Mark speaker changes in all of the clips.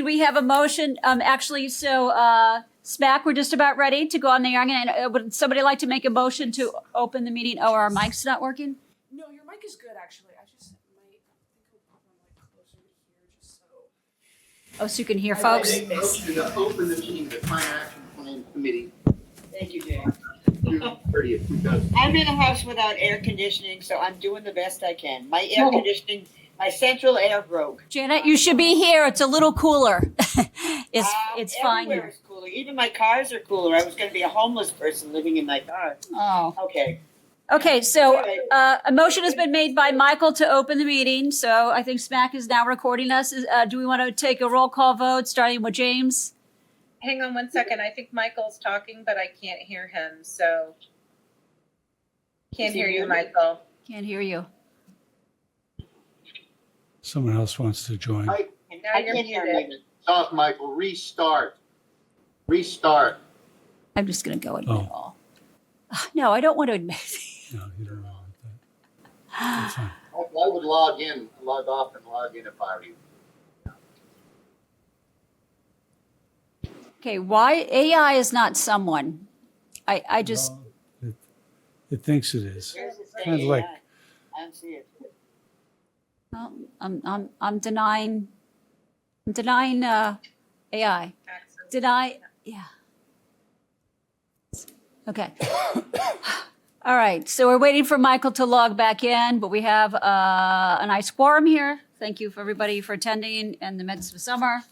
Speaker 1: could we have a motion? Actually, SMAC, we're just about ready to go on the air. Would somebody like to make a motion to open the meeting? Oh, our mic's not working?
Speaker 2: No, your mic is good, actually. I just might think I'll put my mic closer to here just so.
Speaker 1: Oh, so you can hear folks?
Speaker 3: I make a motion to open the meeting of the Climate Action Plan Committee.
Speaker 4: Thank you, Jay.
Speaker 3: June 30th, 2000.
Speaker 4: I'm in a house without air conditioning, so I'm doing the best I can. My air conditioning, my central air broke.
Speaker 1: Janet, you should be here. It's a little cooler. It's fine
Speaker 4: Everywhere
Speaker 1: here.
Speaker 4: is cooler. Even my cars are cooler. I was going to be a homeless person living in my car.
Speaker 1: Oh.
Speaker 4: Okay.
Speaker 1: Okay, so a motion has been made by Michael to open the meeting. So I think SMAC is now recording us. Do we want to take a roll call vote, starting with James?
Speaker 5: Hang on one second. I think Michael's talking, but I can't hear him, so. Can't hear you, Michael.
Speaker 1: Can't hear you.
Speaker 6: Someone else wants to join.
Speaker 5: Now
Speaker 4: I
Speaker 5: you're
Speaker 4: can't hear
Speaker 5: muted.
Speaker 4: you.
Speaker 3: Stop, Michael, restart. Restart.
Speaker 1: I'm just going to go admit
Speaker 6: Oh.
Speaker 1: all. No, I don't want to admit.
Speaker 6: No, you don't know. That's fine.
Speaker 3: I would log in, log off and log in if I were you.
Speaker 1: Okay, why AI is not someone? I just,
Speaker 6: Well, it thinks it is.
Speaker 4: Where's it say
Speaker 6: Kind of like-
Speaker 4: AI? I don't see it.
Speaker 1: well, I'm denying AI.
Speaker 5: Access.
Speaker 1: Deny, yeah. Okay. All right, so we're waiting for Michael to log back in, but we have a nice quorum here. Thank you for everybody for attending in the midst of summer.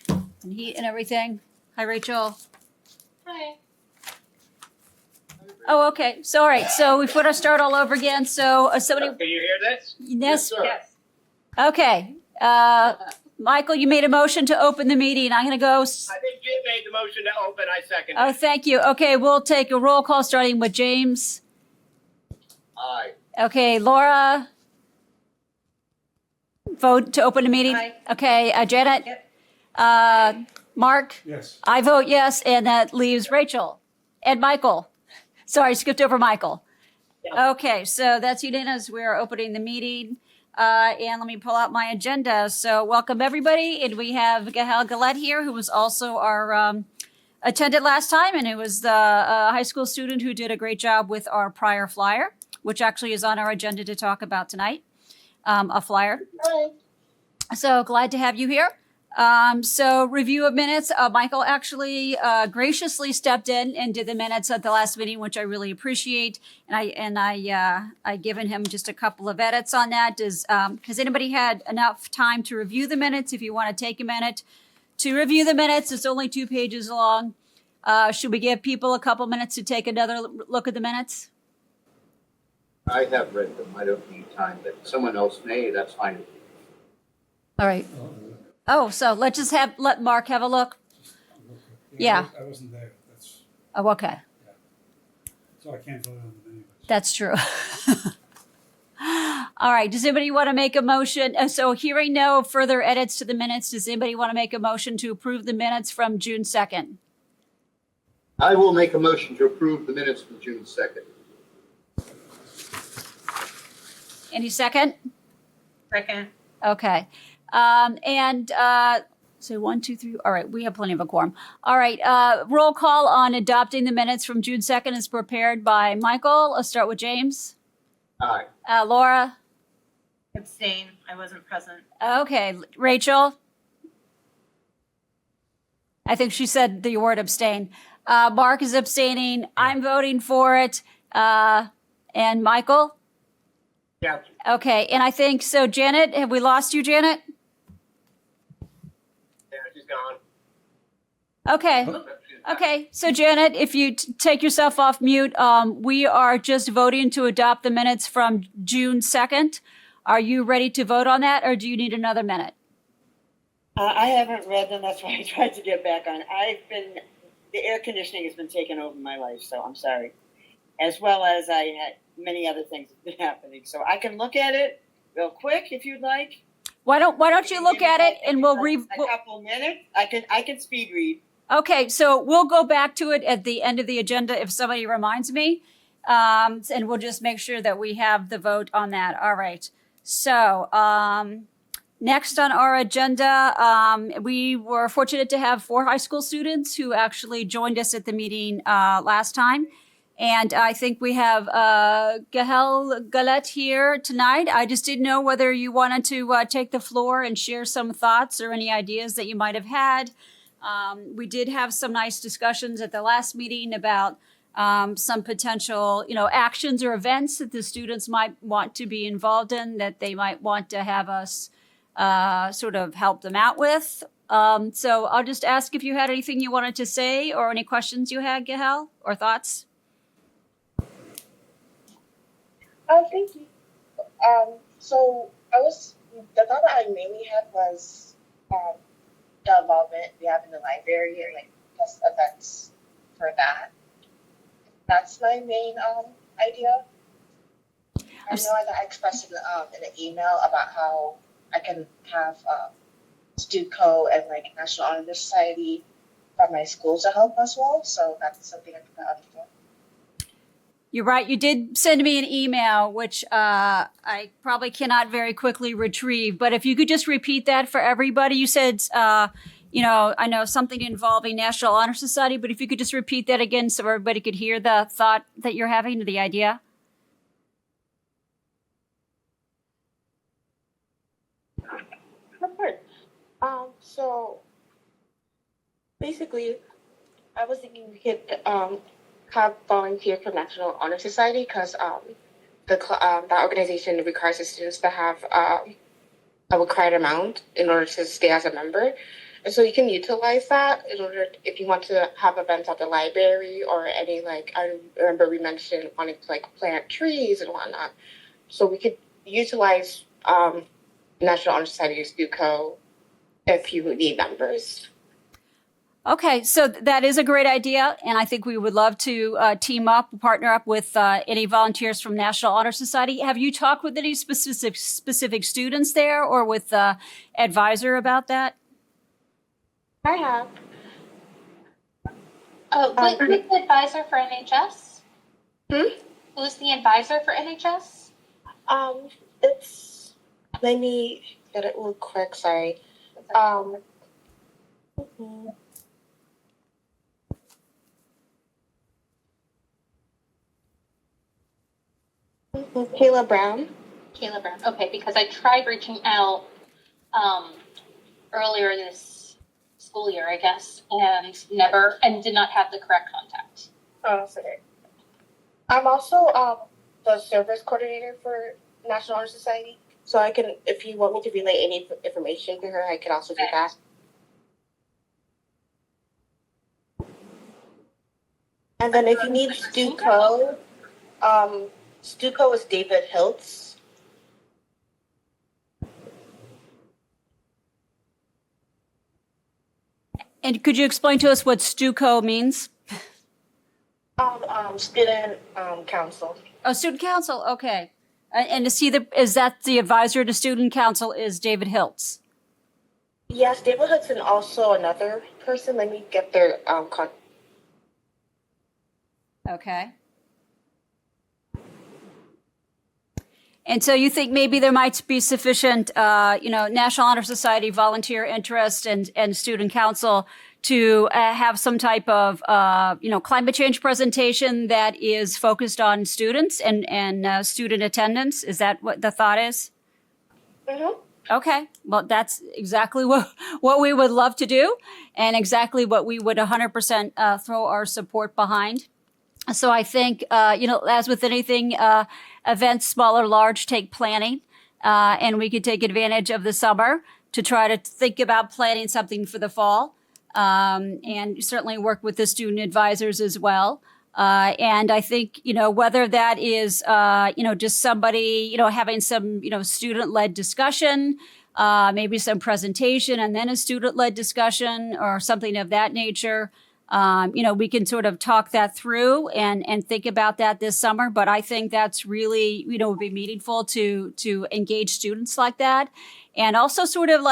Speaker 1: And heat and everything. Hi, Rachel.
Speaker 5: Hi.
Speaker 1: Oh, okay. So, all right. So we've got to start all over again. So somebody,
Speaker 7: Can you hear this?
Speaker 1: yes.
Speaker 3: sir.
Speaker 5: Yes.
Speaker 1: Okay. Michael, you made a motion to open the meeting. I'm going to go.
Speaker 7: I think Jim made the motion to open, I second
Speaker 1: Oh,
Speaker 7: it.
Speaker 1: thank you. Okay, we'll take a roll call starting with James.
Speaker 3: Aye.
Speaker 1: Okay, Laura. Vote to open the meeting.
Speaker 5: Aye.
Speaker 1: Okay, Janet.
Speaker 5: Yep.
Speaker 1: Mark.
Speaker 6: Yes.
Speaker 1: I vote yes, and that leaves Rachel and Michael. Sorry, skipped over Michael. Okay, so that's unanimous. We are opening the meeting. And let me pull out my agenda. So welcome everybody. And we have Gahel Galette here, who was also our attended last time, and it was the high school student who did a great job with our prior flyer, which actually is on our agenda to talk about tonight, a flyer. So glad to have you here. So review of minutes. Michael actually graciously stepped in and did the minutes at the last meeting, which I really appreciate. And I given him just a couple of edits on that. Has anybody had enough time to review the minutes? If you want to take a minute to review the minutes, it's only 2 pages long. Should we give people a couple minutes to take another look at the minutes?
Speaker 3: I have read them. I don't need time, but someone else may, that's fine.
Speaker 1: All right. Oh, so let's just let Mark have a look. Yeah.
Speaker 6: I wasn't there. That's,
Speaker 1: Oh, okay.
Speaker 6: so I can't vote on them anyways.
Speaker 1: That's true. All right. Does anybody want to make a motion? So hearing no further edits to the minutes, does anybody want to make a motion to approve the minutes from June 2nd?
Speaker 3: I will make a motion to approve the minutes from June 2nd.
Speaker 1: Any second?
Speaker 5: Second.
Speaker 1: Okay. So 1, 2, 3. All right. We have plenty of a quorum. All right. Roll call on adopting the minutes from June 2nd is prepared by Michael. Let's start with James.
Speaker 3: Aye.
Speaker 1: Laura.
Speaker 5: Abstain. I wasn't present.
Speaker 1: Okay. Rachel. I think she said the word abstain. Mark is abstaining. I'm voting for it. And Michael?
Speaker 7: Yeah.
Speaker 1: Okay. And I think, so Janet, have we lost you, Janet?
Speaker 7: Yeah, she's gone.
Speaker 1: Okay. Okay. So Janet, if you take yourself off mute, we are just voting to adopt the minutes from June 2nd. Are you ready to vote on that, or do you need another minute?
Speaker 4: I haven't read them. That's why I tried to get back on. The air conditioning has been taking over my life, so I'm sorry. As well as I had many other things that have been happening. So I can look at it real quick if you'd like.
Speaker 1: Why don't you look at it and we'll
Speaker 4: A couple minutes. I can speed read.
Speaker 1: Okay, so we'll go back to it at the end of the agenda if somebody reminds me. And we'll just make sure that we have the vote on that. All right. So Next on our agenda, we were fortunate to have 4 high school students who actually joined us at the meeting last time. And I think we have Gahel Galet here tonight. I just didn't know whether you wanted to take the floor and share some thoughts or any ideas that you might have had. We did have some nice discussions at the last meeting about some potential, actions or events that the students might want to be involved in, that they might want to have us sort of help them out with. So I'll just ask if you had anything you wanted to say or any questions you had, Gahel, or thoughts.
Speaker 8: Thank you. So the thought that I mainly had was the involvement we have in the library and like just events for that. That's my main idea. I know that I expressed in an email about how I can have StuCo and like National Honor Society from my school to help as well. So that's something I put out there.
Speaker 1: You're right. You did send me an email, which I probably cannot very quickly retrieve. But if you could just repeat that for everybody. You said, I know something involving National Honor Society, but if you could just repeat that again so everybody could hear the thought that you're having, the idea.
Speaker 8: Of course. So basically, I was thinking we could have volunteer for National Honor Society because that organization requires the students to have a required amount in order to stay as a member. And so you can utilize that in order, if you want to have events at the library or any, like, I remember we mentioned wanting to like plant trees and whatnot. So we could utilize National Honor Society's StuCo if you need members.
Speaker 1: Okay, so that is a great idea, and I think we would love to team up, partner up with any volunteers from National Honor Society. Have you talked with any specific students there or with the advisor about that?
Speaker 8: I have.
Speaker 9: Who's the advisor for NHS? Who's the advisor for NHS?
Speaker 8: Let me get it real quick, sorry. Kayla Brown.
Speaker 9: Kayla Brown. Okay, because I tried reaching out earlier this school year, I guess, and did not have the correct contact.
Speaker 8: Oh, sorry. I'm also the service coordinator for National Honor Society, so I can, if you want me to relay any information to her, I can also do that. And then if you need StuCo, StuCo is David Hiltz.
Speaker 1: And could you explain to us what StuCo means?
Speaker 8: Student council.
Speaker 1: Oh, student council. Okay. And is that the advisor to student council is David Hiltz?
Speaker 8: Yes, David Hiltz and also another person. Let me get their contact.
Speaker 1: Okay. And so you think maybe there might be sufficient, National Honor Society volunteer interest and student council to have some type of, climate change presentation that is focused on students and student attendance? Is that what the thought is?
Speaker 8: Mm-hmm.
Speaker 1: Okay. Well, that's exactly what we would love to do and exactly what we would 100% throw our support behind. So I think, as with anything, events, small or large, take planning, and we could take advantage of the summer to try to think about planning something for the fall, and certainly work with the student advisors as well. And I think, whether that is, just somebody, having some, student-led discussion, maybe some presentation and then a student-led discussion or something of that nature. We can sort of talk that through and think about that this summer. But I think that's really, would be meaningful to engage students like that. And also sort of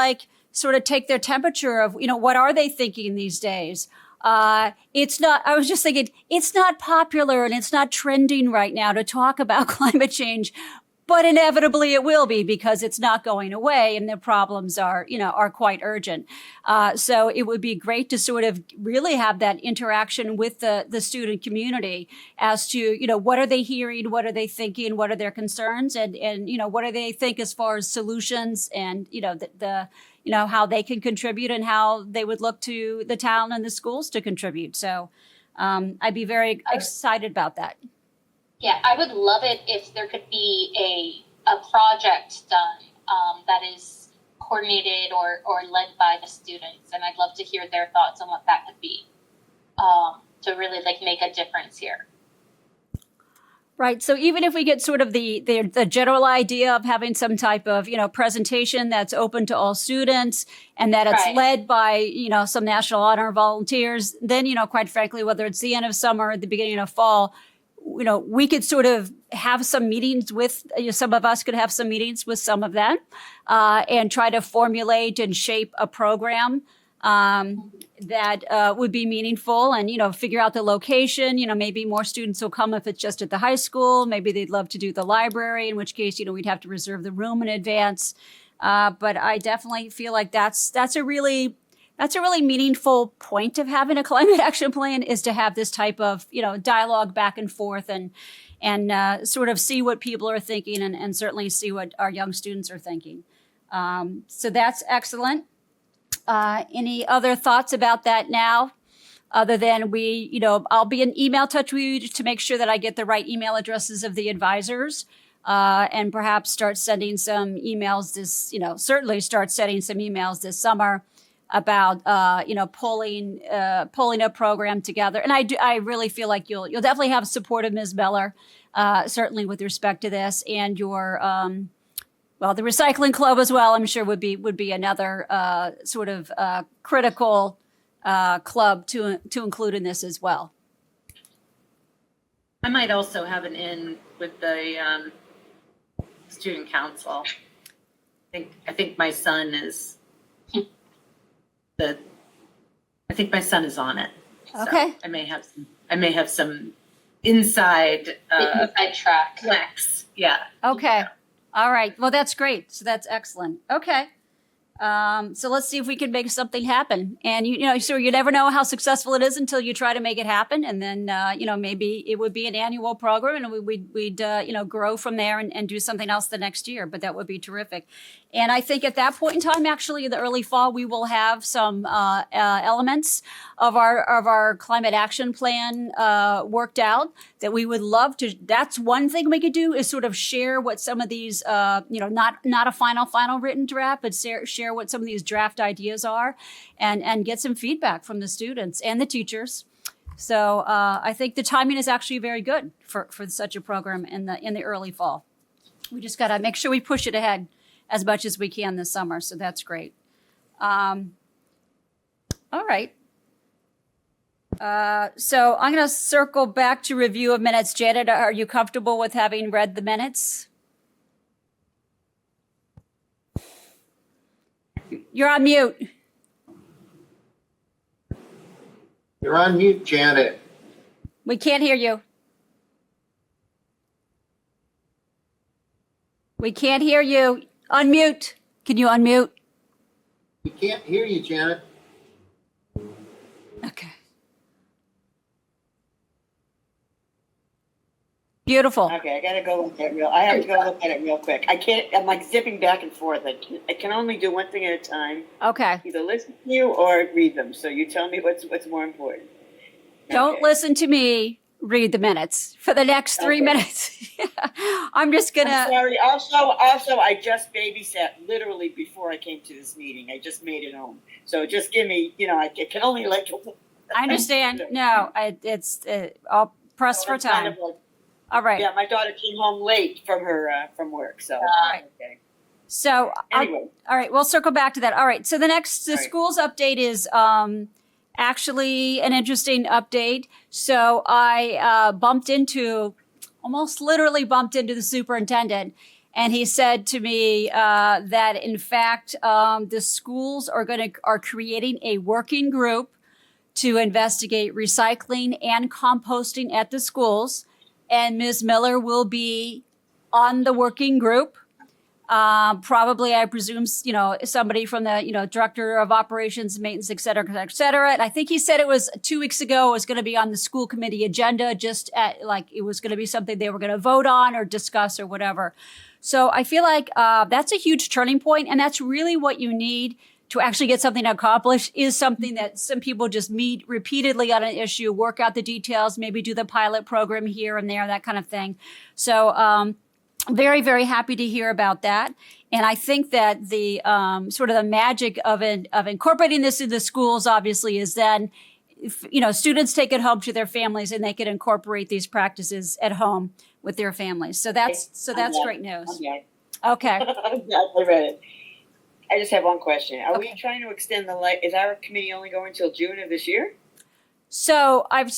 Speaker 1: take their temperature of, what are they thinking these days? I was just thinking, it's not popular and it's not trending right now to talk about climate change. but inevitably it will be because it's not going away and the problems are, are quite urgent. So it would be great to sort of really have that interaction with the student community as to, what are they hearing? What are they thinking? What are their concerns? And what do they think as far as solutions and, how they can contribute and how they would look to the town and the schools to contribute. So I'd be very excited about that.
Speaker 9: Yeah, I would love it if there could be a project done that is coordinated or led by the students, and I'd love to hear their thoughts on what that could be to really make a difference here.
Speaker 1: Right. So even if we get sort of the general idea of having some type of, presentation that's open to all students and that it's
Speaker 9: Right.
Speaker 1: led by, some National Honor volunteers, then, quite frankly, whether it's the end of summer or the beginning of fall, we could sort of have some meetings with, some of us could have some meetings with some of them and try to formulate and shape a program that would be meaningful and, figure out the location. Maybe more students will come if it's just at the high school. Maybe they'd love to do the library, in which case, we'd have to reserve the room in advance. But I definitely feel like that's a really meaningful point of having a climate action plan, is to have this type of, dialogue back and forth and sort of see what people are thinking and certainly see what our young students are thinking. So that's excellent. Any other thoughts about that now? Other than I'll be in email touch with you to make sure that I get the right email addresses of the advisors, and perhaps start sending some emails certainly start sending some emails this summer about, pulling a program together. And I really feel like you'll definitely have support of Ms. Beller, certainly with respect to this, and your, the recycling club as well, I'm sure would be another sort of critical club to include in this as well.
Speaker 5: I might also have an in with the student council. I think my son is on it. So
Speaker 1: Okay.
Speaker 5: I may have some inside
Speaker 9: Inside track.
Speaker 5: flex. Yeah.
Speaker 1: Okay. All right. Well, that's great. So that's excellent. Okay. So let's see if we can make something happen. And so you never know how successful it is until you try to make it happen. And then maybe it would be an annual program, and we'd grow from there and do something else the next year. But that would be terrific. And I think at that point in time, actually, in the early fall, we will have some elements of our climate action plan worked out that we would love to. That's one thing we could do, is sort of share what some of these, not a final written draft, but share what some of these draft ideas are, and get some feedback from the students and the teachers. So I think the timing is actually very good for such a program in the early fall. We just got to make sure we push it ahead as much as we can this summer. So that's great. All right. So I'm going to circle back to review of minutes. Janet, are you comfortable with having read the minutes? You're on mute.
Speaker 3: You're on mute, Janet.
Speaker 1: We can't hear you. We can't hear you. Unmute. Can you unmute?
Speaker 3: We can't hear you, Janet.
Speaker 1: Okay. Beautiful.
Speaker 4: Okay, I gotta go look at it I have to go look at it real quick. I can't, I'm like zipping back and forth. I can only do one thing at a time.
Speaker 1: Okay.
Speaker 4: Either listen to you or read them. So you tell me what's more important.
Speaker 1: Don't
Speaker 4: Okay.
Speaker 1: listen to me read the minutes for the next 3
Speaker 4: Okay.
Speaker 1: minutes. I'm just
Speaker 4: I'm
Speaker 1: gonna.
Speaker 4: sorry. Also, I just babysat literally before I came to this meeting. I just made it home. So just give me, I can only let you.
Speaker 1: I understand. No, I'll press for
Speaker 4: It's kind
Speaker 1: time.
Speaker 4: of like-
Speaker 1: All right.
Speaker 4: Yeah, my daughter came home late from from work. So
Speaker 1: right.
Speaker 4: okay.
Speaker 1: So,
Speaker 4: Anyway,
Speaker 1: all right, we'll circle back to that. All right. So the
Speaker 4: All right.
Speaker 1: schools update is actually an interesting update. So I almost literally bumped into the superintendent, and he said to me that in fact the schools are creating a working group to investigate recycling and composting at the schools, and Ms. Miller will be on the working group. Probably, I presume, somebody from the, director of operations, maintenance, et cetera, et cetera. And I think he said it was 2 weeks ago, it was going to be on the school committee agenda, just like it was going to be something they were going to vote on or discuss or whatever. So I feel like that's a huge turning point, and that's really what you need to actually get something accomplished, is something that some people just meet repeatedly on an issue, work out the details, maybe do the pilot program here and there, that kind of thing. So very, very happy to hear about that. And I think that the sort of the magic of incorporating this into schools, obviously, is then, if, students take it home to their families and they can incorporate these practices at home with their families. So that's great news. Okay.
Speaker 4: I read it. I just have one question. Are we trying to extend is our committee only going till June of this year?
Speaker 1: So I've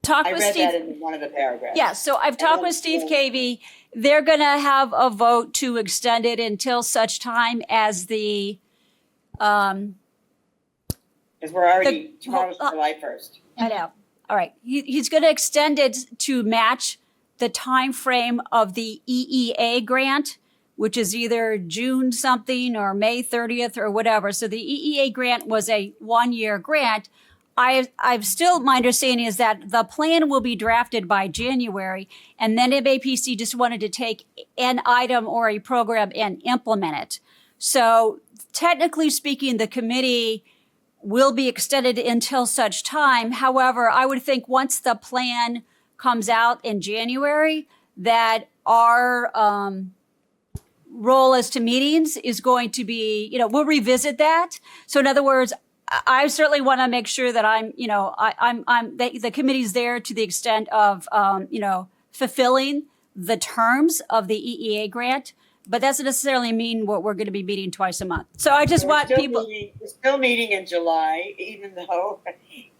Speaker 1: talked
Speaker 4: I
Speaker 1: with
Speaker 4: read
Speaker 1: Steve.
Speaker 4: that in one of the paragraphs.
Speaker 1: Yeah, so I've talked with Steve Cavey. They're going to have a vote to extend it until such time as
Speaker 4: Because we're already, tomorrow's July 1st.
Speaker 1: I know. All right. He's going to extend it to match the time frame of the EEA grant, which is either June something or May 30th or whatever. So the EEA grant was a 1-year grant. I've still, my understanding is that the plan will be drafted by January, and then MAPC just wanted to take an item or a program and implement it. So technically speaking, the committee will be extended until such time. However, I would think once the plan comes out in January, that our role as to meetings is going to be, we'll revisit that. So in other words, I certainly want to make sure that I'm the committee's there to the extent of, fulfilling the terms of the EEA grant, but that doesn't necessarily mean what we're going to be meeting twice a month. So I just want people.
Speaker 4: We're still meeting in July, even though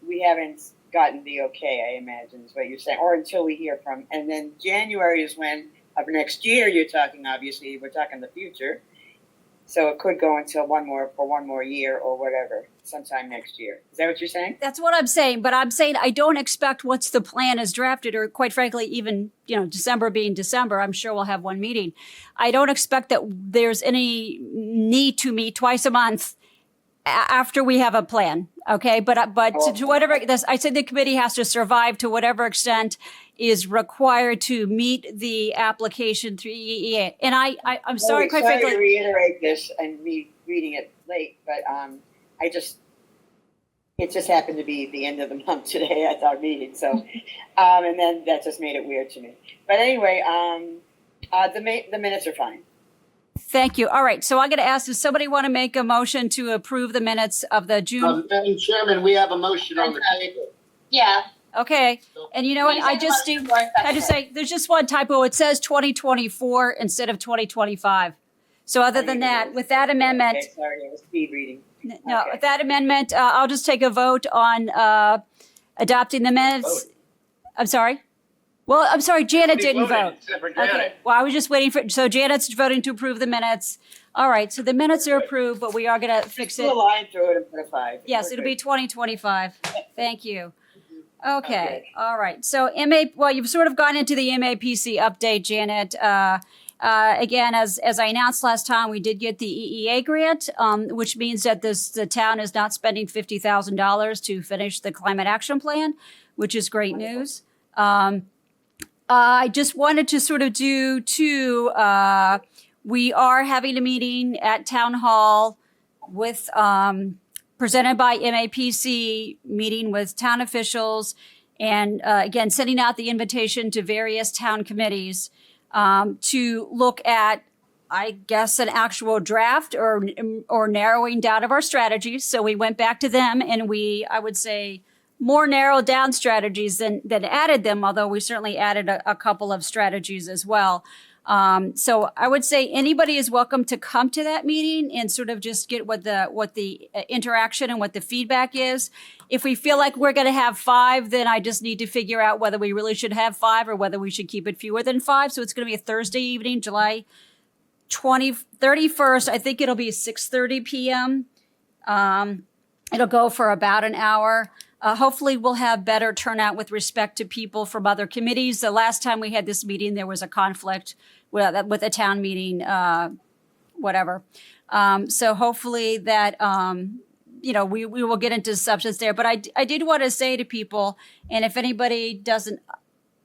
Speaker 4: we haven't gotten the okay, I imagine is what you're saying, or until we hear from. And then January is when, of next year, you're talking, obviously, we're talking the future. So it could go until one more year or whatever, sometime next year. Is that what you're saying?
Speaker 1: That's what I'm saying. But I'm saying I don't expect once the plan is drafted, or quite frankly, even, December being December, I'm sure we'll have one meeting. I don't expect that there's any need to meet twice a month after we have a plan. Okay. But to whatever, I said the committee has to survive to whatever extent is required to meet the application through EEA. And I'm sorry, quite frankly.
Speaker 4: Sorry to reiterate this and me reading it late, but it just happened to be the end of the month today at our meeting. So, and then that just made it weird to me. But anyway, the minutes are fine.
Speaker 1: Thank you. All right. So I'm going to ask, does somebody want to make a motion to approve the minutes of the June?
Speaker 3: Madam Chairman, we have a motion on the table.
Speaker 9: Yeah.
Speaker 1: Okay. And you know what? I just say there's just one typo. It says 2024 instead of 2025. So other than that, with that amendment,
Speaker 4: Okay, sorry, I was speed reading.
Speaker 1: no,
Speaker 4: Okay.
Speaker 1: with that amendment, I'll just take a vote on adopting the minutes. I'm sorry. Well, I'm sorry, Janet didn't vote.
Speaker 7: Except for Janet.
Speaker 1: Okay. Well, I was just waiting so Janet's voting to approve the minutes. All right. So the minutes are approved, but we are going to fix
Speaker 4: Put
Speaker 1: it.
Speaker 4: a line through it and put a 5.
Speaker 1: Yes,
Speaker 4: We're
Speaker 1: it'll
Speaker 4: good.
Speaker 1: be 2025. Thank you. Okay.
Speaker 4: Okay.
Speaker 1: All right. So you've sort of gone into the MAPC update, Janet. Again, as I announced last time, we did get the EEA grant, which means that the town is not spending $50,000 to finish the climate action plan, which is great news. I just wanted to sort of do two. We are having a meeting at Town Hall with presented by MAPC, meeting with town officials, and again sending out the invitation to various town committees to look at, I guess, an actual draft or narrowing down of our strategies. So we went back to them, and I would say, more narrowed down strategies than added them, although we certainly added a couple of strategies as well. So I would say anybody is welcome to come to that meeting and sort of just get what the interaction and what the feedback is. If we feel like we're going to have 5, then I just need to figure out whether we really should have 5 or whether we should keep it fewer than 5. So it's going to be a Thursday evening, July 31st. I think it'll be 6:30 p.m. It'll go for about an hour. Hopefully we'll have better turnout with respect to people from other committees. The last time we had this meeting, there was a conflict with a town meeting, whatever. So hopefully that, we will get into substance there. But I did want to say to people, and if anybody doesn't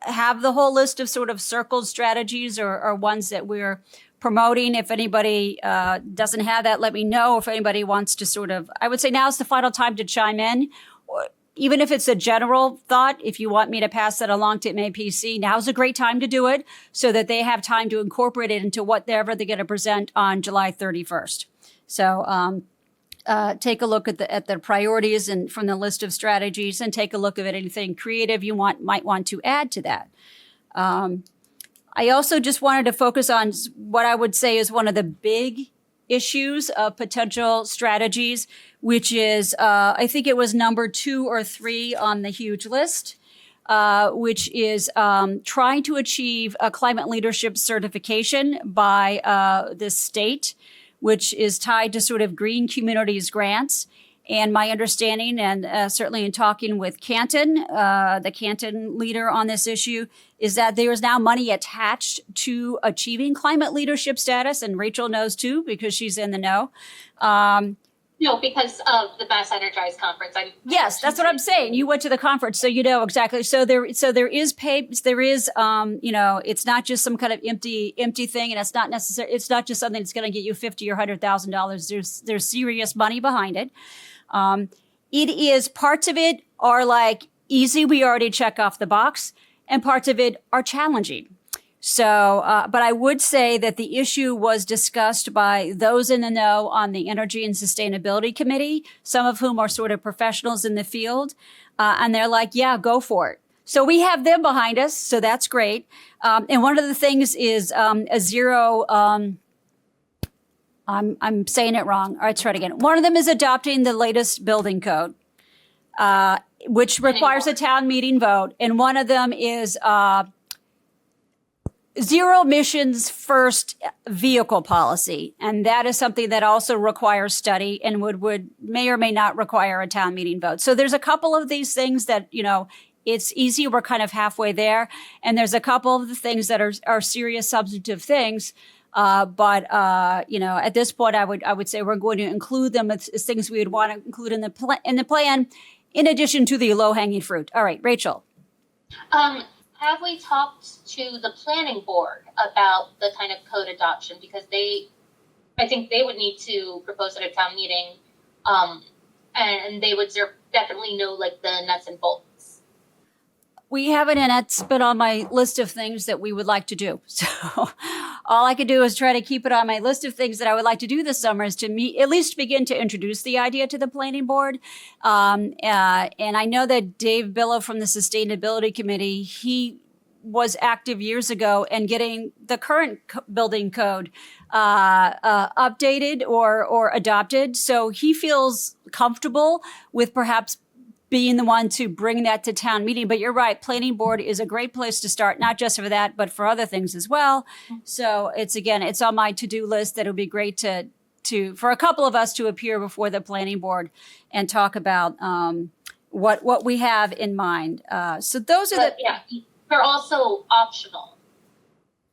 Speaker 1: have the whole list of sort of circled strategies or ones that we're promoting, if anybody doesn't have that, let me know. If anybody wants to sort of, I would say now's the final time to chime in. Or even if it's a general thought, if you want me to pass that along to MAPC, now's a great time to do it so that they have time to incorporate it into whatever they're going to present on July 31st. So take a look at the priorities and from the list of strategies, and take a look at anything creative you might want to add to that. I also just wanted to focus on what I would say is one of the big issues of potential strategies, which is, I think it was number 2 or 3 on the huge list, which is trying to achieve a climate leadership certification by the state, which is tied to sort of green communities grants. And my understanding, and certainly in talking with Canton, the Canton leader on this issue, is that there is now money attached to achieving climate leadership status. And Rachel knows too, because she's in the know.
Speaker 9: No, because of the Mass Energize conference.
Speaker 1: Yes, that's what I'm saying. You went to the conference, so you know exactly. So there is it's not just some kind of empty thing, and it's not necessary. It's not just something that's going to get you $50,000 or $100,000. There's serious money behind it. It is, parts of it are like easy. We already check off the box, and parts of it are challenging. So, but I would say that the issue was discussed by those in the know on the Energy and Sustainability Committee, some of whom are sort of professionals in the field. And they're like, yeah, go for it. So we have them behind us. So that's great. And one of the things is a zero, I'm saying it wrong. All right, let's try it again. One of them is adopting the latest building code, which requires a town meeting vote. And one of them is zero emissions first vehicle policy. And that is something that also requires study and would may or may not require a town meeting vote. So there's a couple of these things that, it's easy. We're kind of halfway there. And there's a couple of the things that are serious substantive things. But at this point, I would say we're going to include them as things we would want to include in the plan, in addition to the low hanging fruit. All right, Rachel.
Speaker 9: Have we talked to the planning board about the kind of code adoption? Because I think they would need to propose at a town meeting, and they would definitely know like the nuts and bolts.
Speaker 1: We haven't, and it's been on my list of things that we would like to do. So all I could do is try to keep it on my list of things that I would like to do this summer, is to at least begin to introduce the idea to the planning board. And I know that Dave Billow from the Sustainability Committee, he was active years ago and getting the current building code updated or adopted. So he feels comfortable with perhaps being the one to bring that to town meeting. But you're right, planning board is a great place to start, not just for that, but for other things as well. So it's on my to-do list that it would be great for a couple of us to appear before the planning board and talk about what we have in mind. So those are
Speaker 9: yeah, they're also optional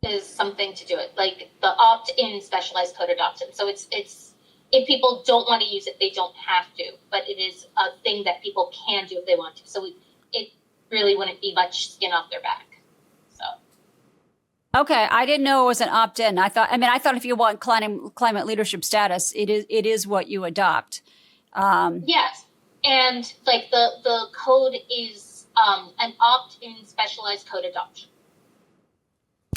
Speaker 9: is something to do it, like the opt-in specialized code adoption. So it's if people don't want to use it, they don't have to, but it is a thing that people can do if they want to. So it really wouldn't be much skin off their back. So.
Speaker 1: Okay, I didn't know it was an opt-in. I thought if you want climate leadership status, it is what you adopt.
Speaker 9: Yes, and like the code is an opt-in specialized code adoption.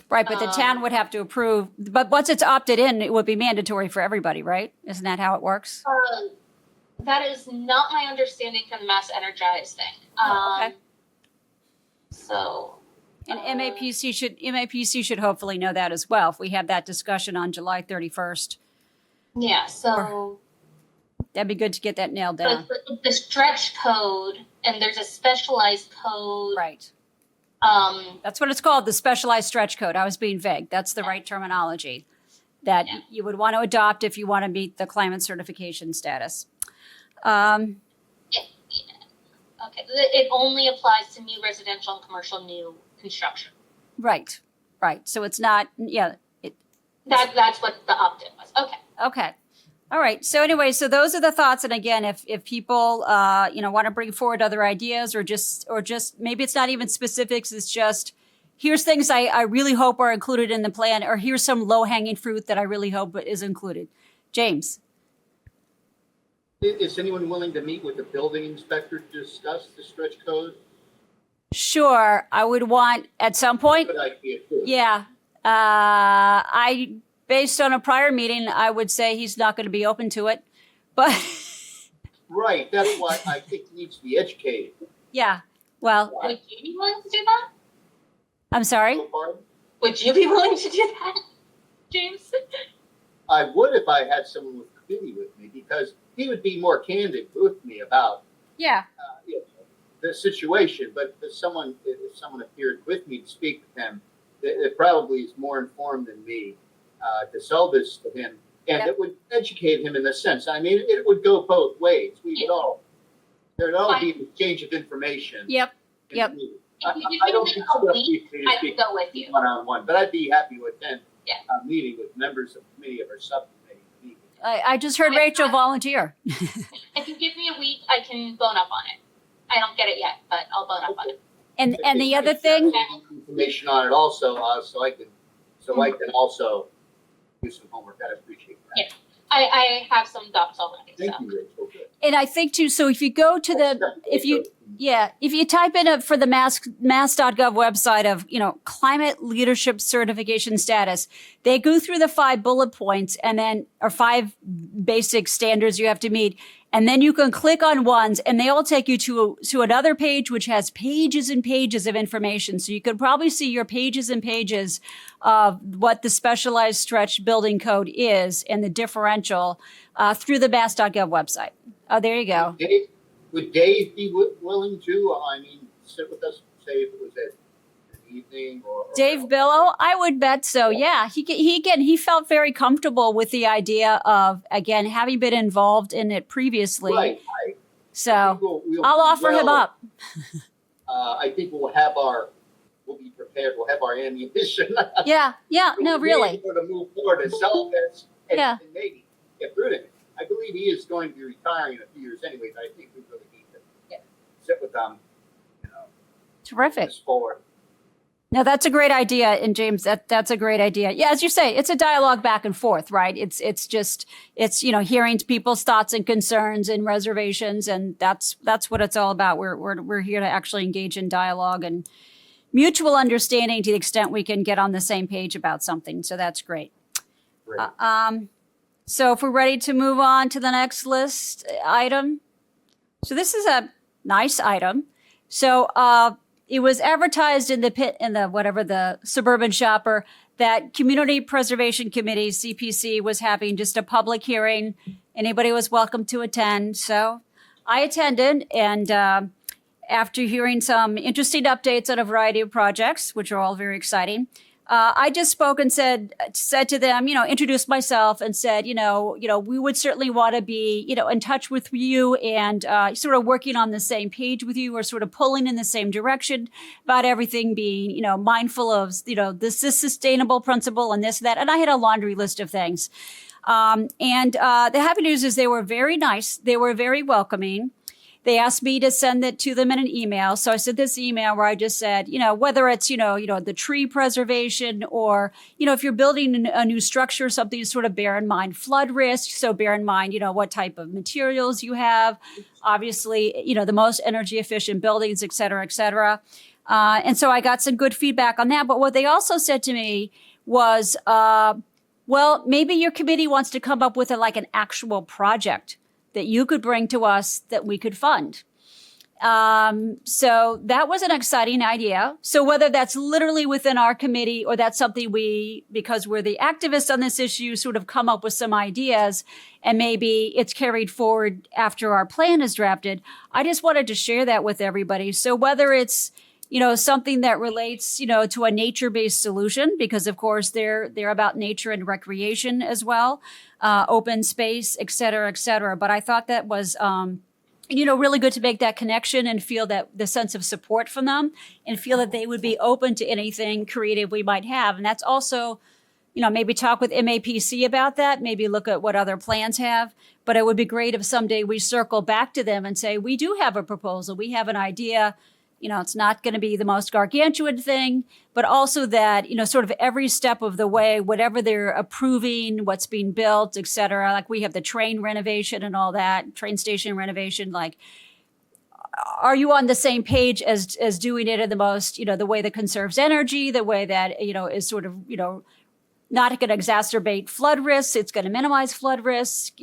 Speaker 1: Right, but the town would have to approve. But once it's opted in, it would be mandatory for everybody, right? Isn't that how it works?
Speaker 9: That is not my understanding from the Mass Energize thing.
Speaker 1: Okay.
Speaker 9: So.
Speaker 1: And MAPC should hopefully know that as well if we have that discussion on July 31st.
Speaker 9: Yeah, so.
Speaker 1: That'd be good to get that nailed down.
Speaker 9: The stretch code, and there's a specialized code.
Speaker 1: Right. That's what it's called, the specialized stretch code. I was being vague. That's the right terminology that you would want to adopt if you want to meet the climate certification status.
Speaker 9: Okay, it only applies to new residential and commercial new construction.
Speaker 1: Right, right. So it's not, yeah,
Speaker 9: That's what the opt-in was. Okay.
Speaker 1: okay. All right. So anyway, so those are the thoughts. And again, if people, want to bring forward other ideas or just maybe it's not even specifics. It's just, here's things I really hope are included in the plan, or here's some low hanging fruit that I really hope is included. James.
Speaker 3: Is anyone willing to meet with the building inspector to discuss the stretch code?
Speaker 1: Sure. I would want at some point.
Speaker 3: Good idea too.
Speaker 1: Yeah. Based on a prior meeting, I would say he's not going to be open to it, but
Speaker 3: Right, that's why I think he needs to be educated.
Speaker 1: yeah. Well,
Speaker 9: Would you be willing to do that?
Speaker 1: I'm sorry.
Speaker 3: So far,
Speaker 9: Would you be willing to do that, James?
Speaker 3: I would if I had someone with committee with me, because he would be more candid with me about
Speaker 1: Yeah.
Speaker 3: the situation. But if someone appeared with me to speak with him, it probably is more informed than me to sell this to him, and
Speaker 1: Yep.
Speaker 3: it would educate him in the sense. I mean, it would go both ways. There'd all be an exchange of information.
Speaker 1: Yep.
Speaker 3: in
Speaker 1: Yep.
Speaker 3: the meeting.
Speaker 9: If you
Speaker 3: I don't
Speaker 9: give me
Speaker 3: think
Speaker 9: a
Speaker 3: so.
Speaker 9: week, I could go with you.
Speaker 3: One-on-one, but I'd be happy to attend
Speaker 9: Yeah.
Speaker 3: a meeting with members of the committee of our subcommittee. meeting.
Speaker 1: I just heard Rachel volunteer.
Speaker 9: If you give me a week, I can bone up on it. I don't get it yet, but I'll bone up on it.
Speaker 1: And
Speaker 3: If
Speaker 1: the
Speaker 3: you
Speaker 1: other
Speaker 3: could
Speaker 1: thing,
Speaker 3: send me information on it also, so I can also do some homework. I'd appreciate that.
Speaker 9: Yeah. I have some docs already, so.
Speaker 3: Thank you, Rachel. Good.
Speaker 1: and I think too, so if you go to if you type in for the mass.gov website of, climate leadership certification status, they go through the 5 bullet points and then, or 5 basic standards you have to meet. And then you can click on ones and they all take you to another page, which has pages and pages of information. So you could probably see your pages and pages of what the specialized stretch building code is and the differential through the mass.gov website. Oh, there you go.
Speaker 3: Would Dave be willing to, sit with us, say if it was at an evening or?
Speaker 1: Dave Billow, I would bet so. Yeah, he felt very comfortable with the idea of, again, having been involved in it previously.
Speaker 3: Right.
Speaker 1: So I'll offer him up.
Speaker 3: I think we'll be prepared. We'll have our ammunition.
Speaker 1: Yeah. No, really.
Speaker 3: We'll be able to move forward and sell this. And,
Speaker 1: Yeah.
Speaker 3: and maybe get through it. I believe he is going to be retiring in a few years anyway, but I think we really need to sit with them,
Speaker 1: Terrific.
Speaker 3: this forward.
Speaker 1: No, that's a great idea. And James, that's a great idea. Yeah, as you say, it's a dialogue back and forth, right? It's hearing people's thoughts and concerns and reservations, and that's what it's all about. We're here to actually engage in dialogue and mutual understanding to the extent we can get on the same page about something. So that's great.
Speaker 3: Great.
Speaker 1: So if we're ready to move on to the next list item. So this is a nice item. So it was advertised in the Suburban Shopper that Community Preservation Committee, CPC, was having just a public hearing. Anybody was welcome to attend. So I attended, and after hearing some interesting updates on a variety of projects, which are all very exciting, I just spoke and said to them, introduced myself and said, we would certainly want to be, in touch with you and sort of working on the same page with you, or sort of pulling in the same direction about everything, being, mindful of, this is sustainable principle and this, that. And I had a laundry list of things. And the happy news is they were very nice. They were very welcoming. They asked me to send it to them in an email. So I sent this email where I just said, whether it's, the tree preservation or, if you're building a new structure or something, to sort of bear in mind flood risk. So bear in mind, what type of materials you have, obviously, the most energy efficient buildings, et cetera, et cetera. And so I got some good feedback on that. But what they also said to me was, well, maybe your committee wants to come up with an actual project that you could bring to us that we could fund. So that was an exciting idea. So whether that's literally within our committee or that's something because we're the activists on this issue, sort of come up with some ideas and maybe it's carried forward after our plan is drafted. I just wanted to share that with everybody. So whether it's, something that relates, to a nature-based solution, because of course they're about nature and recreation as well, open space, et cetera, et cetera. But I thought that was really good to make that connection and feel that the sense of support from them and feel that they would be open to anything creative we might have. And that's also, maybe talk with MAPC about that, maybe look at what other plans have. But it would be great if someday we circle back to them and say, we do have a proposal, we have an idea. It's not going to be the most gargantuan thing, but also that, sort of every step of the way, whatever they're approving, what's being built, et cetera, like we have the train renovation and all that, train station renovation, like, are you on the same page as doing it in the most, the way that conserves energy, the way that, is sort of, not going to exacerbate flood risks, it's going to minimize flood risk,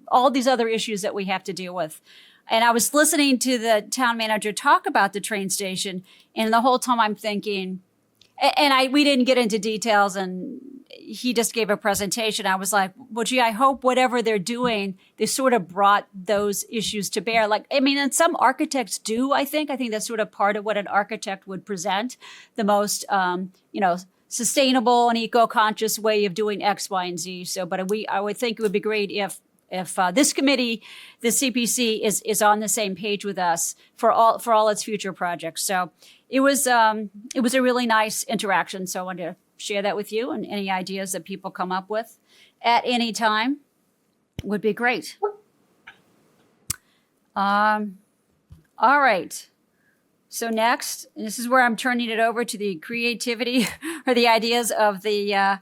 Speaker 1: all these other issues that we have to deal with. And I was listening to the town manager talk about the train station, and the whole time I'm thinking, we didn't get into details, and he just gave a presentation. I was like, well, gee, I hope whatever they're doing, they sort of brought those issues to bear. And some architects do, I think that's sort of part of what an architect would present, the most, sustainable and eco-conscious way of doing X, Y, and Z. So, but I would think it would be great if this committee, the CPC, is on the same page with us for all its future projects. So it was a really nice interaction. So I wanted to share that with you, and any ideas that people come up with at any time would be great. All right. So next, and this is where I'm turning it over to the creativity or the ideas of the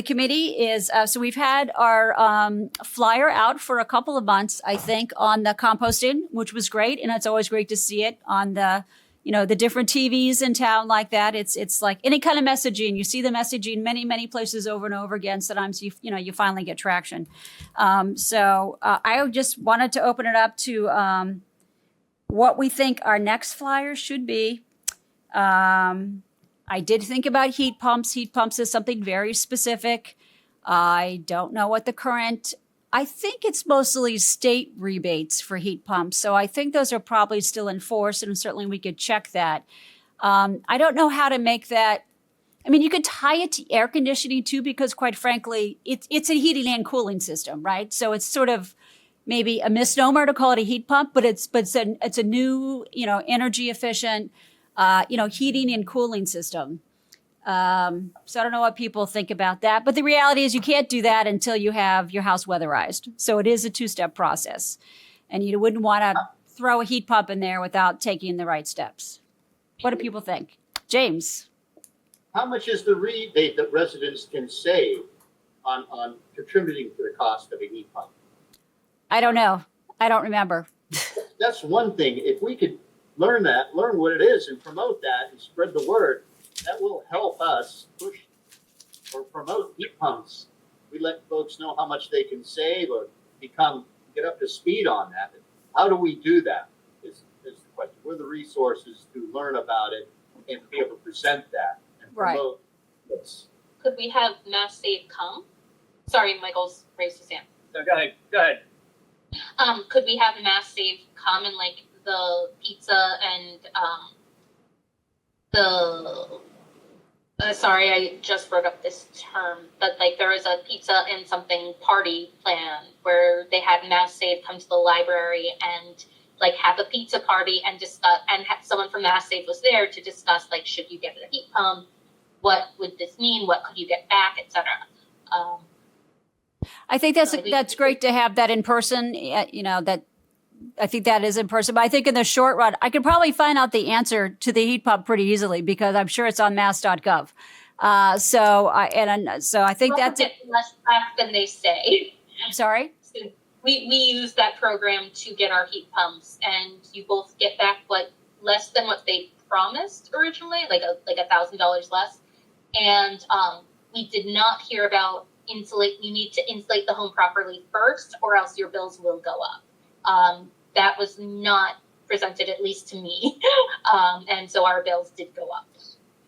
Speaker 1: committee is, so we've had our flyer out for a couple of months, I think, on the composting, which was great. And it's always great to see it on the different TVs in town like that. It's like any kind of messaging. You see the messaging many, many places over and over again. Sometimes you finally get traction. So I just wanted to open it up to what we think our next flyer should be. I did think about heat pumps. Heat pumps is something very specific. I don't know what the current, I think it's mostly state rebates for heat pumps. So I think those are probably still in force, and certainly we could check that. I don't know how to make that. You could tie it to air conditioning too, because quite frankly, it's a heating and cooling system, right? So it's sort of maybe a misnomer to call it a heat pump, but it's a new, energy efficient, heating and cooling system. So I don't know what people think about that, but the reality is you can't do that until you have your house weatherized. So it is a two-step process, and you wouldn't want to throw a heat pump in there without taking the right steps. What do people think? James?
Speaker 3: How much is the rebate that residents can save on contributing to the cost of a heat pump?
Speaker 1: I don't know. I don't remember.
Speaker 3: That's one thing. If we could learn what it is and promote that and spread the word, that will help us push or promote heat pumps. We let folks know how much they can save or get up to speed on that. How do we do that is the question. What are the resources to learn about it and to be able to present that and promote this?
Speaker 9: Could we have Mass Save come? Sorry, Michael's raised his hand.
Speaker 7: No, go ahead.
Speaker 9: Could we have Mass Save come and like the pizza and sorry, I just wrote up this term, but like there was a pizza and something party plan where they had Mass Save come to the library and like have a pizza party and discuss, and someone from Mass Save was there to discuss like, should you get a heat pump? What would this mean? What could you get back, etc.
Speaker 1: I think that's great to have that in person. That I think that is in person. But I think in the short run, I could probably find out the answer to the heat pump pretty easily because I'm sure it's on mass.gov. So I think that's
Speaker 9: it. Less back than they say.
Speaker 1: I'm sorry.
Speaker 9: So we use that program to get our heat pumps, and you both get back less than what they promised originally, like $1,000 less. And we did not hear about you need to insulate the home properly first, or else your bills will go up. That was not presented, at least to me. And so our bills did go up.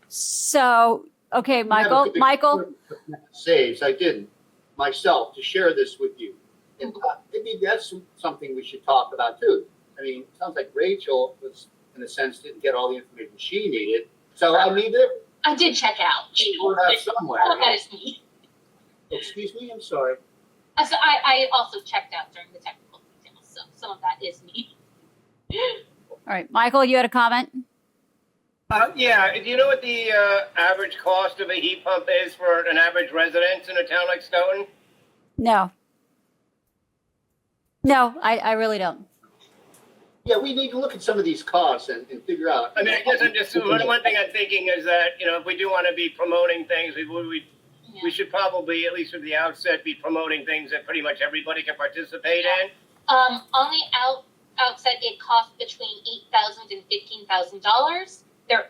Speaker 1: So, okay, Michael.
Speaker 3: Saves, I didn't myself to share this with you. And maybe that's something we should talk about too. It sounds like Rachel was, in a sense, didn't get all the information she needed. So
Speaker 9: I did check out.
Speaker 3: We'll have somewhere.
Speaker 9: That is me.
Speaker 3: Excuse me, I'm sorry.
Speaker 9: So I also checked out during the technical details, so some of that is me.
Speaker 1: All right, Michael, you had a comment?
Speaker 7: Yeah, do you know what the average cost of a heat pump is for an average residence in a town like Stoughton?
Speaker 1: No. No, I really don't.
Speaker 3: Yeah, we need to look at some of these costs and figure out.
Speaker 7: I mean, I guess I'm just, one thing I'm thinking is that, if we do want to be promoting things, we should probably, at least at the outset, be promoting things that pretty much everybody can participate in.
Speaker 9: On the outset, it costs between $8,000 and $15,000. There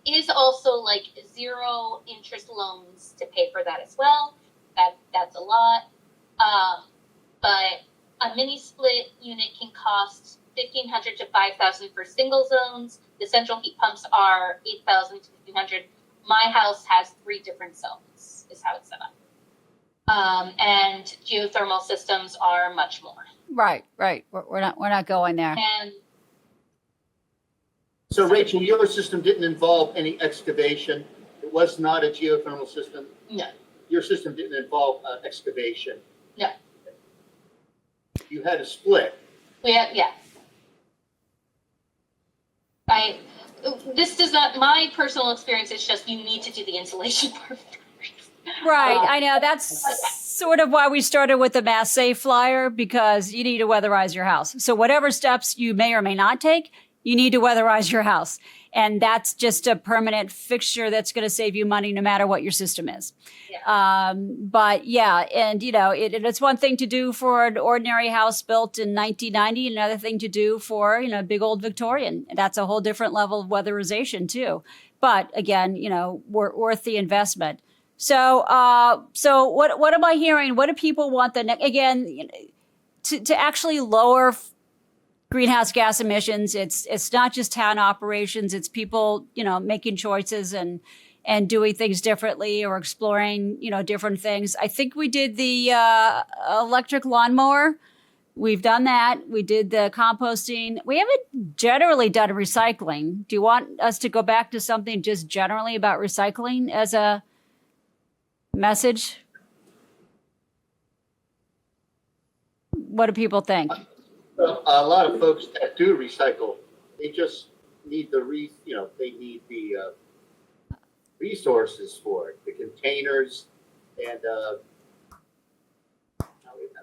Speaker 9: is also like 0 interest loans to pay for that as well. That's a lot. But a mini split unit can cost $1,500 to $5,000 for single zones. The central heat pumps are $8,000 to $1,500. My house has 3 different zones, is how it's set up. And geothermal systems are much more.
Speaker 1: Right. We're not going there.
Speaker 9: And
Speaker 3: So Rachel, your system didn't involve any excavation. It was not a geothermal system.
Speaker 9: no,
Speaker 3: Your system didn't involve excavation.
Speaker 9: No.
Speaker 3: You had a split.
Speaker 9: yeah. This does not, my personal experience is just you need to do the insulation part first.
Speaker 1: Right, I know. That's sort of why we started with the Mass Safe flyer, because you need to weatherize your house. So whatever steps you may or may not take, you need to weatherize your house. And that's just a permanent fixture that's going to save you money no matter what your system is.
Speaker 9: Yeah.
Speaker 1: But yeah, and it's one thing to do for an ordinary house built in 1990, another thing to do for, big old Victorian. That's a whole different level of weatherization too. But again, worth the investment. So what am I hearing? What do people want to actually lower greenhouse gas emissions? It's not just town operations. It's people, making choices and doing things differently or exploring, different things. I think we did the electric lawnmower. We've done that. We did the composting. We haven't generally done recycling. Do you want us to go back to something just generally about recycling as a message? What do people think?
Speaker 3: A lot of folks that do recycle, they just need the resources for it, the containers, and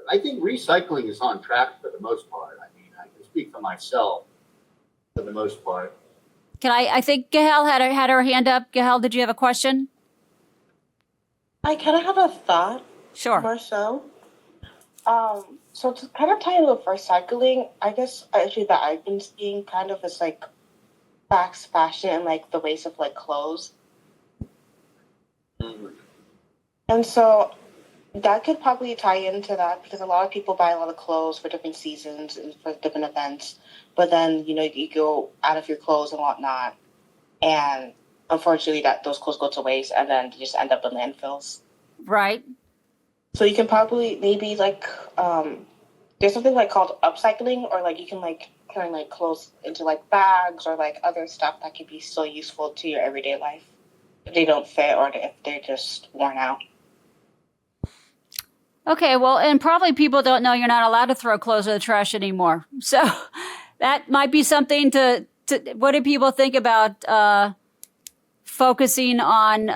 Speaker 3: I think recycling is on track for the most part. I mean, I can speak for myself for the most part.
Speaker 1: I think Gahel had her hand up. Gahel, did you have a question?
Speaker 8: I kind of have a thought.
Speaker 1: Sure.
Speaker 8: More so. So to kind of tie in with recycling, I guess actually that I've been seeing kind of is like fast fashion and like the waste of like clothes. And so that could probably tie into that because a lot of people buy a lot of clothes for different seasons and for different events. But then, you go out of your clothes and whatnot. And unfortunately those clothes go to waste and then they just end up in landfills.
Speaker 1: Right.
Speaker 8: So you can probably maybe like there's something like called upcycling, or like you can like turn like clothes into like bags or like other stuff that could be still useful to your everyday life if they don't fit or if they're just worn out.
Speaker 1: Okay, well, and probably people don't know you're not allowed to throw clothes in the trash anymore. So that might be something to what do people think about focusing on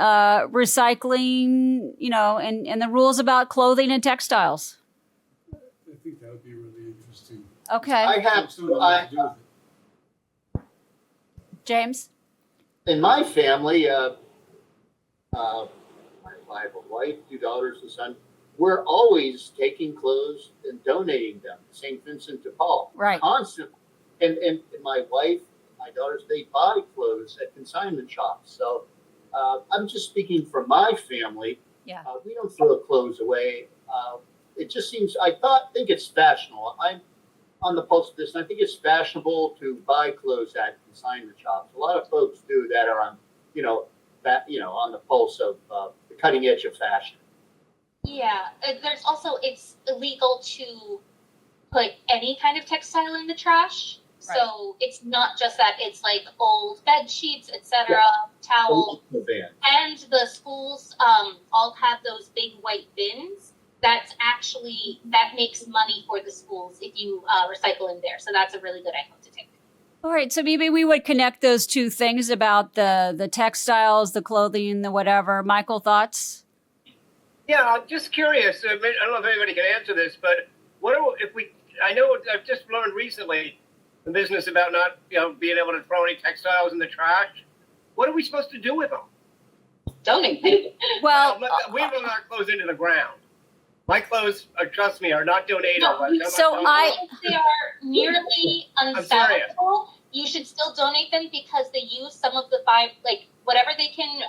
Speaker 1: recycling, and the rules about clothing and textiles?
Speaker 6: I think that would be really interesting.
Speaker 1: Okay.
Speaker 3: I have
Speaker 6: Still don't know what to do with it.
Speaker 1: James?
Speaker 3: In my family, I have a wife, 2 daughters, a son. We're always taking clothes and donating them to St. Vincent de Paul.
Speaker 1: Right.
Speaker 3: Constantly. And my wife, my daughters, they buy clothes at consignment shops. So I'm just speaking for my family.
Speaker 1: Yeah.
Speaker 3: We don't throw clothes away. It just seems, think it's fashionable. I'm on the pulse of this, and I think it's fashionable to buy clothes at consignment shops. A lot of folks do that are on, on the pulse of the cutting edge of fashion.
Speaker 9: Yeah, there's also, it's illegal to put any kind of textile in the trash.
Speaker 1: Right.
Speaker 9: So it's not just that, it's like old bed sheets, etc., towels. And the schools all have those big white bins. That makes money for the schools if you recycle in there. So that's a really good item to take.
Speaker 1: All right, so maybe we would connect those two things about the textiles, the clothing, the whatever. Michael, thoughts?
Speaker 7: Yeah, I'm just curious. I don't know if anybody can answer this, but if we? I know I've just learned recently the business about not, being able to throw any textiles in the trash. What are we supposed to do with them?
Speaker 9: Donate.
Speaker 1: Well,
Speaker 7: We will not clothes into the ground. My clothes, trust me, are not donatable.
Speaker 9: No,
Speaker 1: so
Speaker 9: If they are nearly
Speaker 7: serious.
Speaker 9: unsalvageable, you should still donate them because they use some of the whatever they can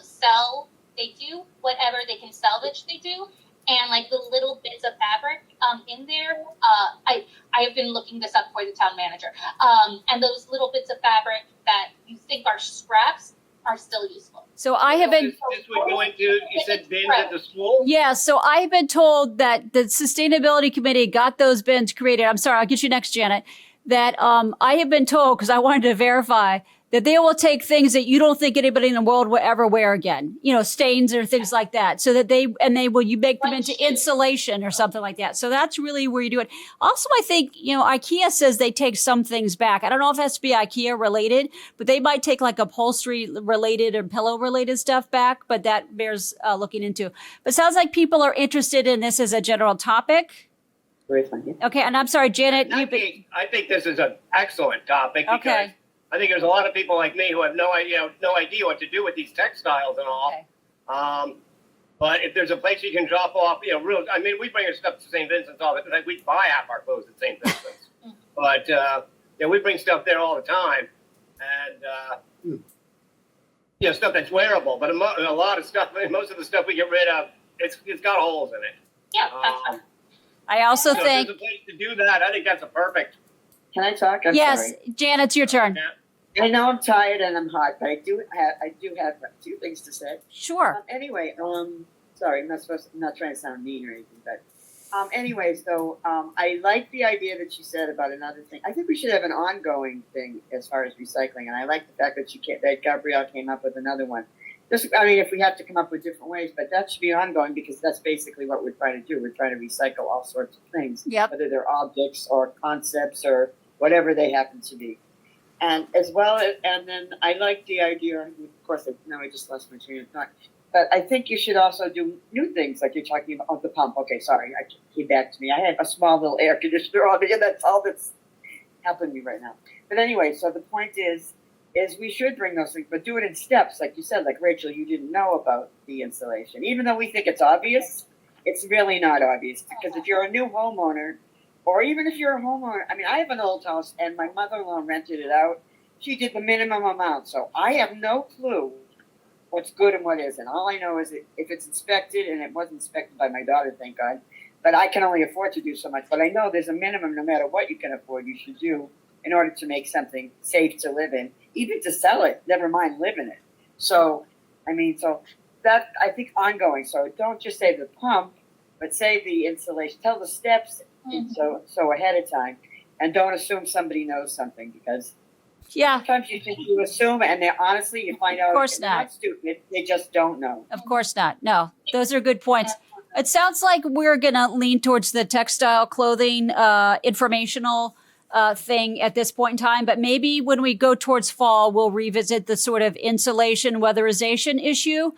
Speaker 9: sell, they do. Whatever they can salvage, they do. And like the little bits of fabric in there, I have been looking this up for the town manager. And those little bits of fabric that you think are scraps are still useful.
Speaker 1: so I have been.
Speaker 7: This would go into, you said bins at the school?
Speaker 1: Yeah, so I've been told that the sustainability committee got those bins created. I'm sorry, I'll get you next, Janet. That I have been told, because I wanted to verify, that they will take things that you don't think anybody in the world will ever wear again, stains or things like that. So that you make them into insulation or something like that. So that's really where you do it. Also, I think, IKEA says they take some things back. I don't know if it has to be IKEA related, but they might take like upholstery related or pillow related stuff back, but that bears looking into. But it sounds like people are interested in this as a general topic.
Speaker 4: Very funny.
Speaker 1: Okay, and I'm sorry, Janet.
Speaker 7: I think this is an excellent topic because
Speaker 1: Okay.
Speaker 7: I think there's a lot of people like me who have no idea what to do with these textiles and all.
Speaker 1: Okay.
Speaker 7: But if there's a place you can drop off, we bring our stuff to St. Vincent's all the time. We buy half our clothes at St. Vincent's, but we bring stuff there all the time, and stuff that's wearable. But a lot of stuff, most of the stuff we get rid of, it's got holes in it.
Speaker 9: Yeah, that's fine.
Speaker 1: I also
Speaker 7: So if
Speaker 1: think,
Speaker 7: there's a place to do that, I think that's a perfect.
Speaker 4: Can I talk? I'm
Speaker 1: yes,
Speaker 4: sorry.
Speaker 1: Janet, it's your turn.
Speaker 4: I know I'm tired and I'm hot, but I do have two things to say.
Speaker 1: Sure.
Speaker 4: Anyway, sorry, I'm not trying to sound mean or anything, but anyway, so I like the idea that you said about another thing. I think we should have an ongoing thing as far as recycling, and I like the fact that Gabrielle came up with another one. If we have to come up with different ways, but that should be ongoing because that's basically what we're trying to do. We're trying to recycle all sorts of things,
Speaker 1: Yep.
Speaker 4: whether they're objects or concepts or whatever they happen to be. And then I like the idea, of course, I just lost my train of thought, but I think you should also do new things like you're talking about the pump. Okay, sorry, I came back to me. I had a small little air conditioner on me and that's all that's helping me right now. But anyway, so the point is we should bring those things, but do it in steps. Like you said, like Rachel, you didn't know about the insulation. Even though we think it's obvious, it's really not obvious because if you're a new homeowner, or even if you're a homeowner, I have an old house and my mother-in-law rented it out. She did the minimum amount. So I have no clue what's good and what isn't. All I know is that if it's inspected, and it was inspected by my daughter, thank God, but I can only afford to do so much. But I know there's a minimum, no matter what you can afford, you should do in order to make something safe to live in, even to sell it, never mind live in it. So that, I think, ongoing. So don't just say the pump, but say the insulation, tell the steps so ahead of time, and don't assume somebody knows something because
Speaker 1: Yeah,
Speaker 4: sometimes you assume, and honestly, you find out
Speaker 1: Of course
Speaker 4: they're not stupid, they just don't know.
Speaker 1: of course not. No, those are good points. It sounds like we're going to lean towards the textile clothing informational thing at this point in time, but maybe when we go towards fall, we'll revisit the sort of insulation weatherization issue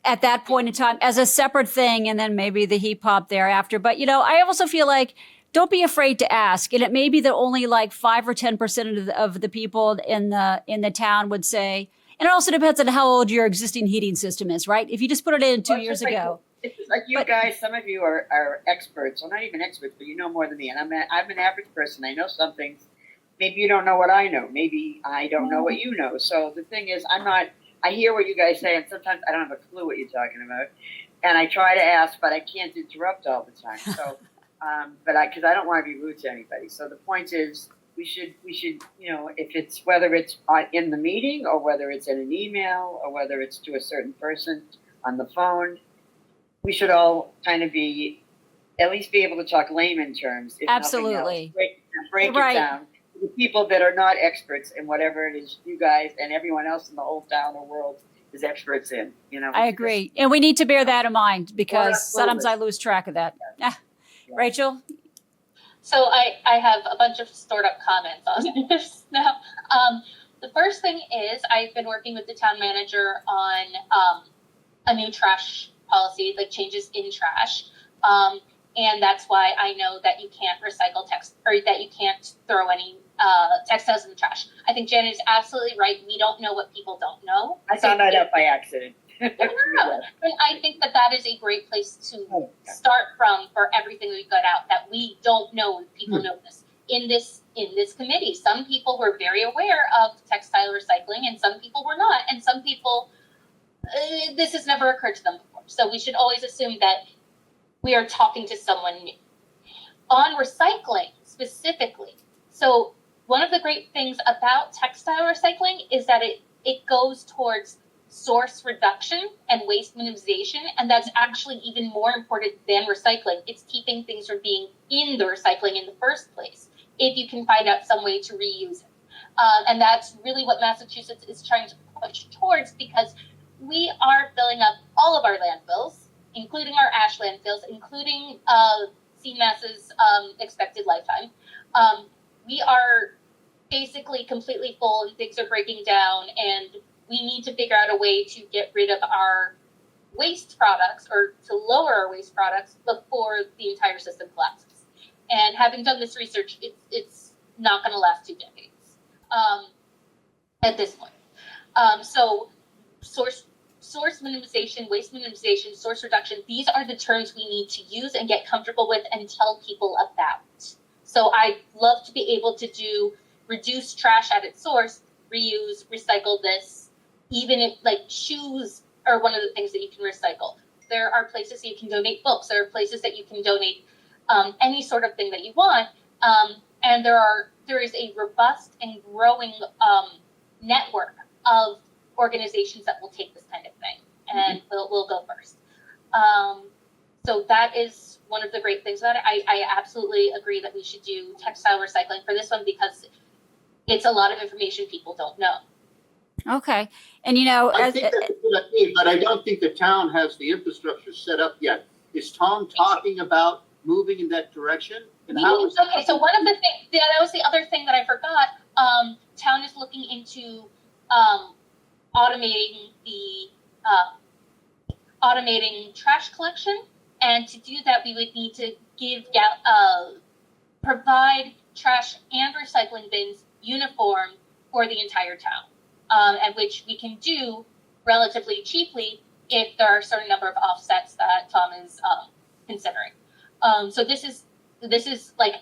Speaker 1: at that point in time as a separate thing, and then maybe the heat pump thereafter. But, I also feel like don't be afraid to ask. And it may be that only like 5 or 10% of the people in the town would say, and it also depends on how old your existing heating system is, right? If you just put it in 2 years ago.
Speaker 4: It's just like you guys, some of you are experts, well, not even experts, but you know more than me. And I'm an average person. I know some things. Maybe you don't know what I know. Maybe I don't know what you know. So the thing is, I hear what you guys say, and sometimes I don't have a clue what you're talking about. And I try to ask, but I can't interrupt all the time. So, because I don't want to be rude to anybody. So the point is, we should, whether it's in the meeting or whether it's in an email or whether it's to a certain person on the phone, we should all kind of at least be able to talk layman terms. If
Speaker 1: Absolutely.
Speaker 4: nothing else. Break
Speaker 1: Right.
Speaker 4: it down. The people that are not experts in whatever it is you guys and everyone else in the whole town or world is experts in,
Speaker 1: I agree. And we need to bear that in mind because sometimes I lose track of that. Rachel?
Speaker 9: So I have a bunch of stored up comments on this now. The first thing is I've been working with the town manager on a new trash policy, like changes in trash. And that's why I know that you can't recycle text, or that you can't throw any textiles in the trash. I think Janet is absolutely right. We don't know what people don't know.
Speaker 4: I found that out by accident.
Speaker 9: No. And I think that that is a great place to start from for everything we've got out, that we don't know if people know this. In this committee, some people were very aware of textile recycling and some people were not. And some people, this has never occurred to them before. So we should always assume that we are talking to someone new. On recycling specifically, so one of the great things about textile recycling is that it goes towards source reduction and waste minimization, and that's actually even more important than recycling. It's keeping things from being in the recycling in the first place, if you can find out some way to reuse it. And that's really what Massachusetts is trying to push towards, because we are filling up all of our landfills, including our ash landfills, including CMAS's expected lifetime. We are basically completely full and things are breaking down, and we need to figure out a way to get rid of our waste products, or to lower our waste products before the entire system collapses. And having done this research, it's not going to last 2 decades at this point. So source minimization, waste minimization, source reduction, these are the terms we need to use and get comfortable with and tell people about. So I'd love to be able to do reduce trash at its source, reuse, recycle this, even if like shoes are one of the things that you can recycle. There are places that you can donate books. There are places that you can donate any sort of thing that you want. And there is a robust and growing network of organizations that will take this kind of thing, and we'll go first. So that is one of the great things about it. I absolutely agree that we should do textile recycling for this one, because it's a lot of information people don't know.
Speaker 1: Okay. And you know,
Speaker 3: I think that's a good idea, but I don't think the town has the infrastructure set up yet. Is Tom talking about moving in that direction? And how is
Speaker 9: Okay, so one of the things, that was the other thing that I forgot. Town is looking into automating automating trash collection, and to do that, we would need to provide trash and recycling bins uniform for the entire town, and which we can do relatively cheaply if there are a certain number of offsets that Tom is considering. So this is like,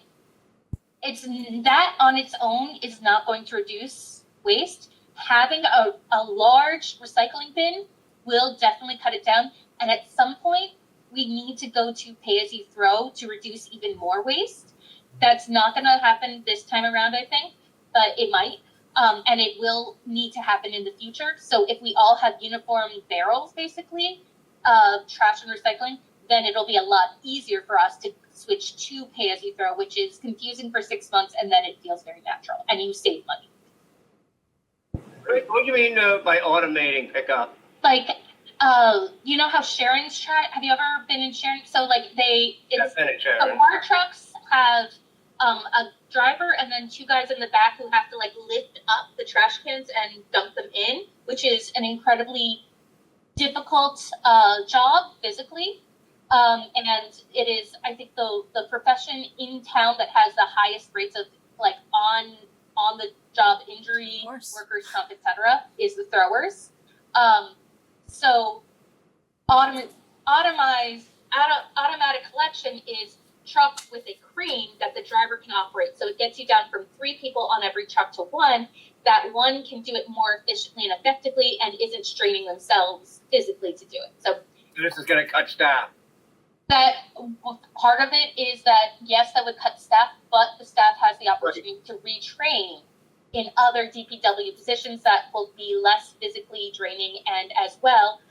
Speaker 9: it's that on its own is not going to reduce waste. Having a large recycling bin will definitely cut it down. And at some point, we need to go to pay as you throw to reduce even more waste. That's not going to happen this time around, I think, but it might. And it will need to happen in the future. So if we all have uniform barrels, basically, of trash and recycling, then it'll be a lot easier for us to switch to pay as you throw, which is confusing for 6 months, and then it feels very natural, and you save money.
Speaker 7: What do you mean by automating pickup?
Speaker 9: Like, you know how Sharon's trash? Have you ever been in Sharon? So like the water trucks have a driver and then 2 guys in the back who have to like lift up the trash cans and dump them in, which is an incredibly difficult job physically. And it is, I think, the profession in town that has the highest rates of like on the job injury, workers' comp, etc., is the throwers. So automatic collection is truck with a crane that the driver can operate. So it gets you down from 3 people on every truck to 1. That 1 can do it more efficiently and effectively and isn't straining themselves physically to do it. So
Speaker 7: this is going to cut staff.
Speaker 9: That part of it is that, yes, that would cut staff, but the staff has the opportunity to retrain in other DPW positions that will be less physically draining and as well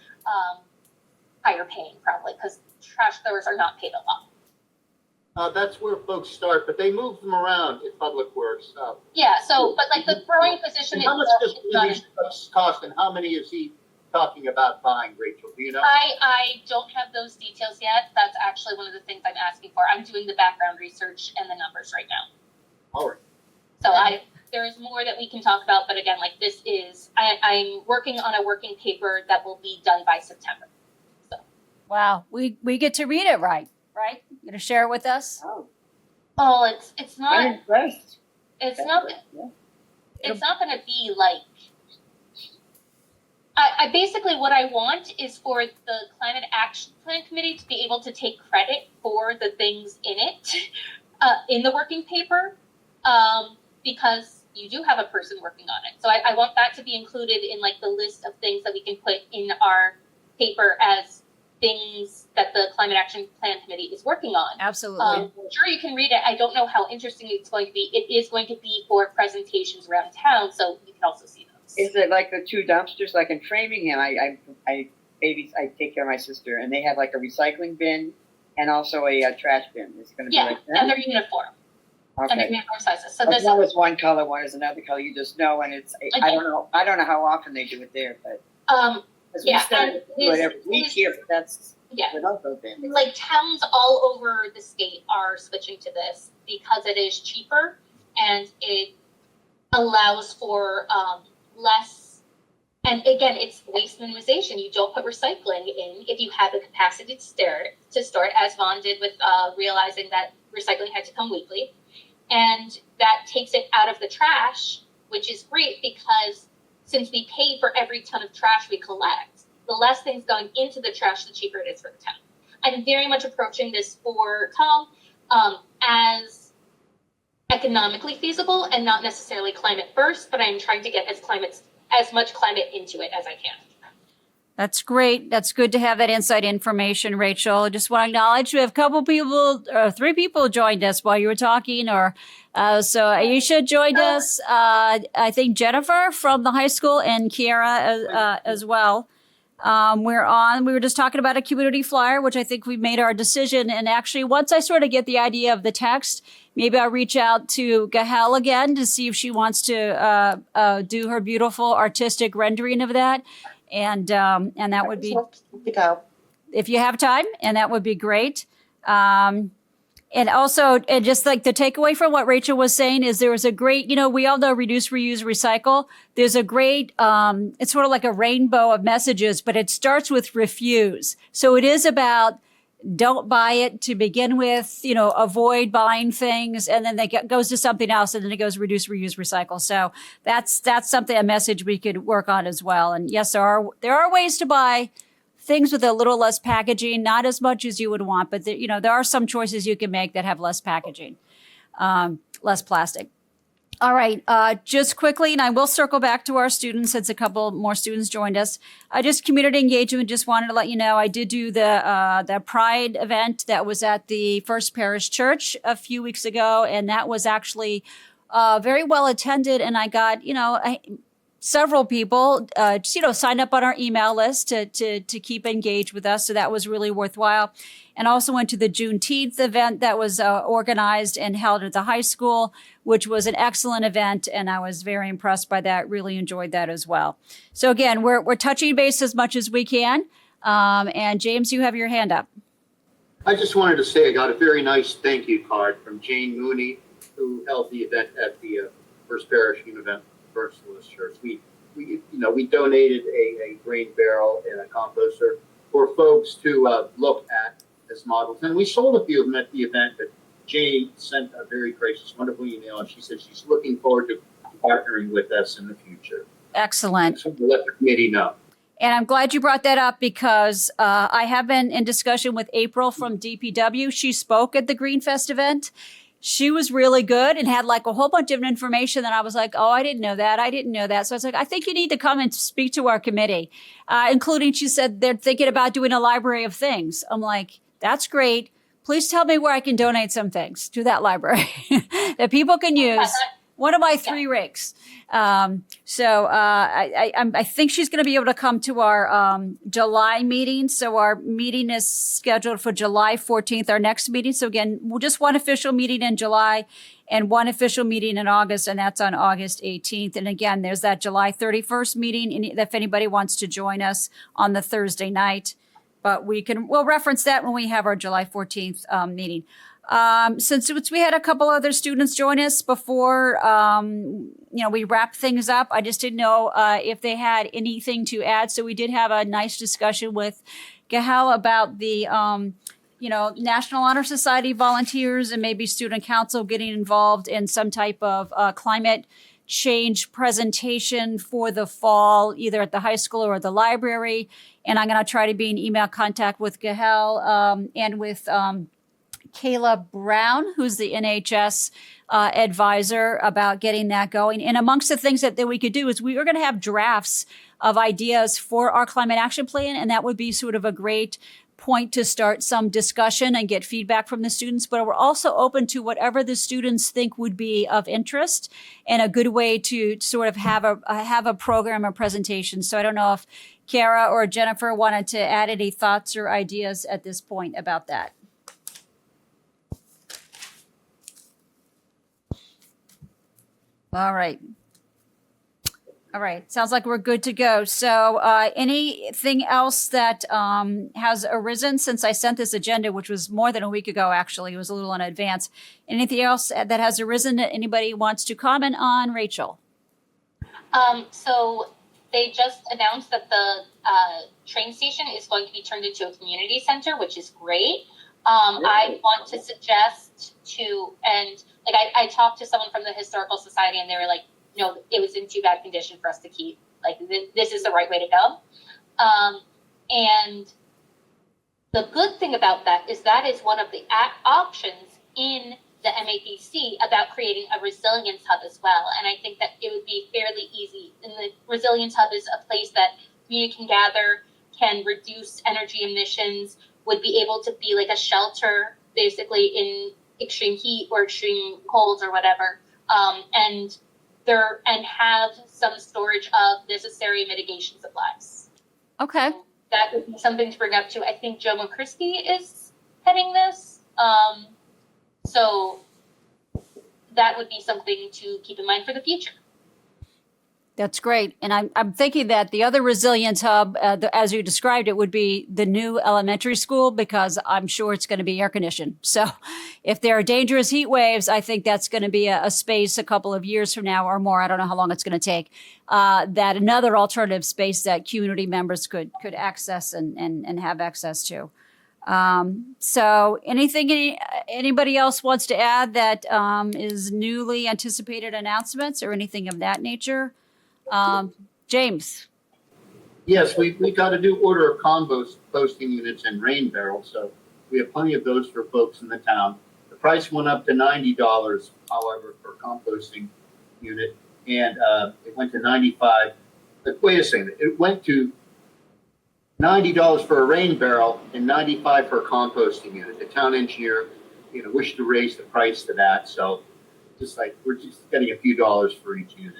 Speaker 9: higher paying, probably, because trash throwers are not paid a lot.
Speaker 3: That's where folks start, but they move them around in Public Works.
Speaker 9: Yeah, so, but like the throwing position
Speaker 3: How much
Speaker 9: itself
Speaker 3: does these trucks cost, and how many is he talking about buying, Rachel? Do you know?
Speaker 9: I don't have those details yet. That's actually one of the things I'm asking for. I'm doing the background research and the numbers right now.
Speaker 3: All right.
Speaker 9: So there's more that we can talk about, but again, like this is, I'm working on a working paper that will be done by September.
Speaker 1: Wow, we get to read it, right? You gonna share it with us?
Speaker 4: Oh,
Speaker 9: Oh, it's
Speaker 4: I'm
Speaker 9: not,
Speaker 4: impressed.
Speaker 9: it's not,
Speaker 4: Yeah.
Speaker 9: it's not gonna be like, I basically what I want is for the Climate Action Plan Committee to be able to take credit for the things in it, in the working paper, because you do have a person working on it. So I want that to be included in like the list of things that we can put in our paper as things that the Climate Action Plan Committee is working on.
Speaker 1: Absolutely.
Speaker 9: Sure, you can read it. I don't know how interesting it's going to be. It is going to be for presentations around town, so you can also see those.
Speaker 4: Is it like the two dumpsters, like in Framingham? I take care of my sister, and they have like a recycling bin and also a trash bin. It's going to be
Speaker 9: Yeah,
Speaker 4: like
Speaker 9: and
Speaker 4: that.
Speaker 9: they're uniform. And they're
Speaker 4: Okay.
Speaker 9: uniform sizes. So
Speaker 4: But
Speaker 9: this,
Speaker 4: one is one color, one is another color. You just know, and it's I don't know. I don't know how often they do it there, but 'cause we
Speaker 9: Yeah,
Speaker 4: started
Speaker 9: and
Speaker 4: to do it every
Speaker 9: this-
Speaker 4: week here, but that's
Speaker 9: yeah.
Speaker 4: without those bins.
Speaker 9: Like towns all over the state are switching to this because it is cheaper and it allows for less. And again, it's waste minimization. You don't put recycling in if you have the capacity to start, as Vaughn did with realizing that recycling had to come weekly. And that takes it out of the trash, which is great because since we pay for every ton of trash we collect, the less things going into the trash, the cheaper it is for the town. I'm very much approaching this for Tom as economically feasible and not necessarily climate first, but I'm trying to get as much climate into it as I can.
Speaker 1: That's great. That's good to have that inside information, Rachel. I just want to acknowledge we have a couple people, 3 people joined us while you were talking, so Aisha joined us. I think Jennifer from the high school and Kiara as well. We were just talking about a community flyer, which I think we made our decision. And actually, once I sort of get the idea of the text, maybe I'll reach out to Gahel again to see if she wants to do her beautiful artistic rendering of that. And that would be, if you have time, and that would be great. And also, and just like the takeaway from what Rachel was saying is there was a great, we all know reduce, reuse, recycle. There's a great, it's sort of like a rainbow of messages, but it starts with refuse. So it is about don't buy it to begin with, avoid buying things, and then goes to something else, and then it goes reduce, reuse, recycle. So that's something, a message we could work on as well. And yes, there are ways to buy things with a little less packaging, not as much as you would want, but there are some choices you can make that have less packaging, less plastic. All right, just quickly, and I will circle back to our students since a couple more students joined us. Just community engagement, just wanted to let you know, I did do the Pride event that was at the First Parish Church a few weeks ago, and that was actually very well attended, and I got, several people, signed up on our email list to keep engaged with us. So that was really worthwhile. And also went to the Juneteenth event that was organized and held at the high school, which was an excellent event. And I was very impressed by that. Really enjoyed that as well. So again, we're touching base as much as we can. And James, you have your hand up.
Speaker 3: I just wanted to say I got a very nice thank you card from Jane Mooney, who held the event at the First Parish Universalist Church. We donated a grain barrel and a composter for folks to look at as models, and we sold a few of them at the event. But Jane sent a very gracious, wonderful email, and she said she's looking forward to partnering with us in the future.
Speaker 1: Excellent.
Speaker 3: So we'll let the committee know.
Speaker 1: And I'm glad you brought that up because I have been in discussion with April from DPW. She spoke at the Greenfest event. She was really good and had like a whole bunch of information that I was like, oh, I didn't know that. I didn't know that. So I was like, I think you need to come and speak to our committee, including she said they're thinking about doing a library of things. I'm like, that's great. Please tell me where I can donate some things to that library that people can use. one of my three rakes. I think she's going to be able to come to our July meeting. So our meeting is scheduled for July 14th, our next meeting. So again, we'll just one official meeting in July and one official meeting in August, and that's on August 18th. And again, there's that July 31st meeting, and if anybody wants to join us on the Thursday night. But we'll reference that when we have our July 14th meeting. Since we had a couple other students join us before, we wrap things up, I just didn't know if they had anything to add. So we did have a nice discussion with Gahel about the, National Honor Society volunteers and maybe student council getting involved in some type of climate change presentation for the fall, either at the high school or the library. And I'm going to try to be in email contact with Gahel and with Kayla Brown, who's the NHS advisor, about getting that going. And amongst the things that we could do is we are going to have drafts of ideas for our climate action plan. And that would be sort of a great point to start some discussion and get feedback from the students. But we're also open to whatever the students think would be of interest and a good way to sort of have a program or presentation. So I don't know if Kara or Jennifer wanted to add any thoughts or ideas at this point about that. All right. Sounds like we're good to go. So anything else that has arisen since I sent this agenda, which was more than a week ago, actually. It was a little in advance. Anything else that has arisen that anybody wants to comment on? Rachel?
Speaker 9: So they just announced that the train station is going to be turned into a community center, which is great. I want to suggest I talked to someone from the Historical Society and they were like, no, it was in too bad condition for us to keep. Like, this is the right way to go. And the good thing about that is one of the options in the MAPC about creating a resilience hub as well. And I think that it would be fairly easy. And the resilience hub is a place that community can gather, can reduce energy emissions, would be able to be like a shelter, basically in extreme heat or extreme cold or whatever. And have some storage of necessary mitigation supplies.
Speaker 1: Okay.
Speaker 9: So that would be something to bring up too. I think Joe McCrisky is heading this. So that would be something to keep in mind for the future.
Speaker 1: That's great. And I'm thinking that the other resilience hub, as you described it, would be the new elementary school, because I'm sure it's going to be air conditioned. So if there are dangerous heat waves, I think that's going to be a space a couple of years from now or more. I don't know how long it's going to take. That another alternative space that community members could access and have access to. So anything anybody else wants to add that is newly anticipated announcements or anything of that nature? James.
Speaker 3: Yes, we got a new order of composting units and rain barrels, so we have plenty of those for folks in the town. The price went up to $90, however, for a composting unit, and it went to $95. But wait a second, it went to $90 for a rain barrel and $95 for a composting unit. The town engineer, wished to raise the price to that, so we're just getting a few dollars for each unit.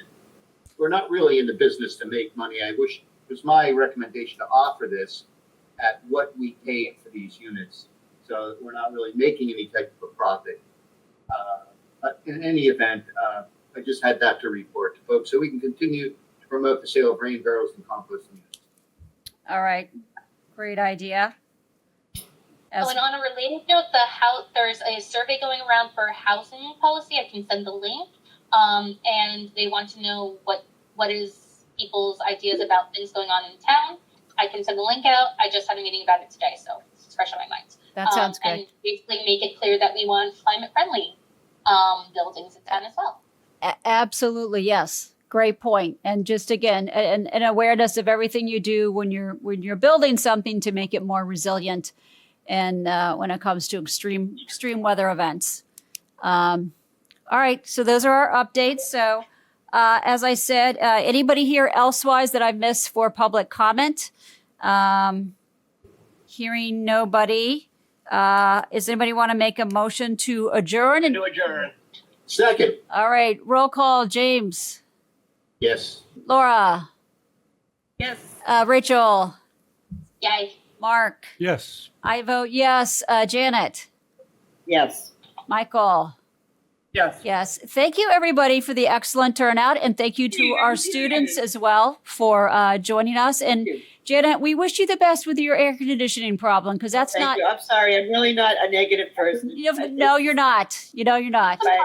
Speaker 3: We're not really in the business to make money. I wish it was my recommendation to offer this at what we paid for these units, so we're not really making any type of a profit. But in any event, I just had that to report to folks so we can continue to promote the sale of rain barrels and composting units.
Speaker 1: All right. Great idea.
Speaker 9: And on a related note, there's a survey going around for housing policy. I can send the link. And they want to know what is people's ideas about things going on in town. I can send the link out. I just had a meeting about it today, so it's fresh on my mind.
Speaker 1: That sounds good.
Speaker 9: And basically make it clear that we want climate-friendly buildings in town as well.
Speaker 1: Absolutely, yes. Great point. And just again, an awareness of everything you do when you're building something to make it more resilient, and when it comes to extreme weather events. All right, so those are our updates. So as I said, anybody here elsewise that I've missed for public comment? Hearing nobody. Does anybody want to make a motion to adjourn?
Speaker 7: To adjourn.
Speaker 3: Second,
Speaker 1: All right, roll call, James,
Speaker 3: yes.
Speaker 1: Laura,
Speaker 5: Yes.
Speaker 1: Rachel,
Speaker 9: Yay.
Speaker 1: Mark.
Speaker 6: Yes.
Speaker 1: I vote yes. Janet,
Speaker 4: Yes.
Speaker 1: Michael.
Speaker 5: Yes.
Speaker 1: Yes. Thank you, everybody, for the excellent turnout. And thank you to our students as well for joining us. And
Speaker 4: you.
Speaker 1: Janet, we wish you the best with your air conditioning problem because that's
Speaker 4: Thank
Speaker 1: not,
Speaker 4: you. I'm sorry. I'm really not a negative person.
Speaker 1: no, you're not. You know, you're not.
Speaker 4: But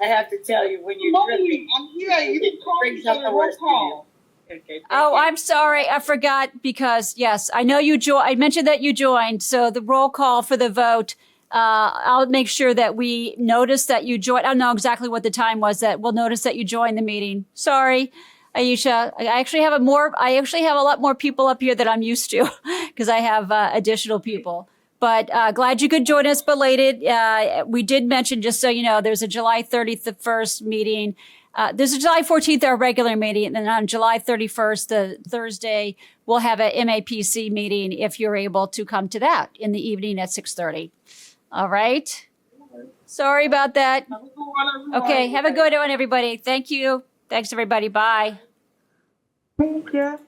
Speaker 4: I have to tell you, when you're dripping, it brings up the worst in you. Okay, thank
Speaker 1: Oh,
Speaker 4: you.
Speaker 1: I'm sorry. I forgot because, yes, I know you I mentioned that you joined. So the roll call for the vote, I'll make sure that we notice that you joined. I don't know exactly what the time was that we'll notice that you joined the meeting. Sorry, Aisha. I actually have a lot more people up here than I'm used to because I have additional people. But glad you could join us belated. We did mention, just so you know, there's a July 31st meeting. There's a July 14th, our regular meeting, and then on July 31st, the Thursday, we'll have a MAPC meeting if you're able to come to that in the evening at 6:30. All right. Sorry about that. Okay. Have a good one, everybody. Thank you. Thanks, everybody. Bye.
Speaker 8: Thank you.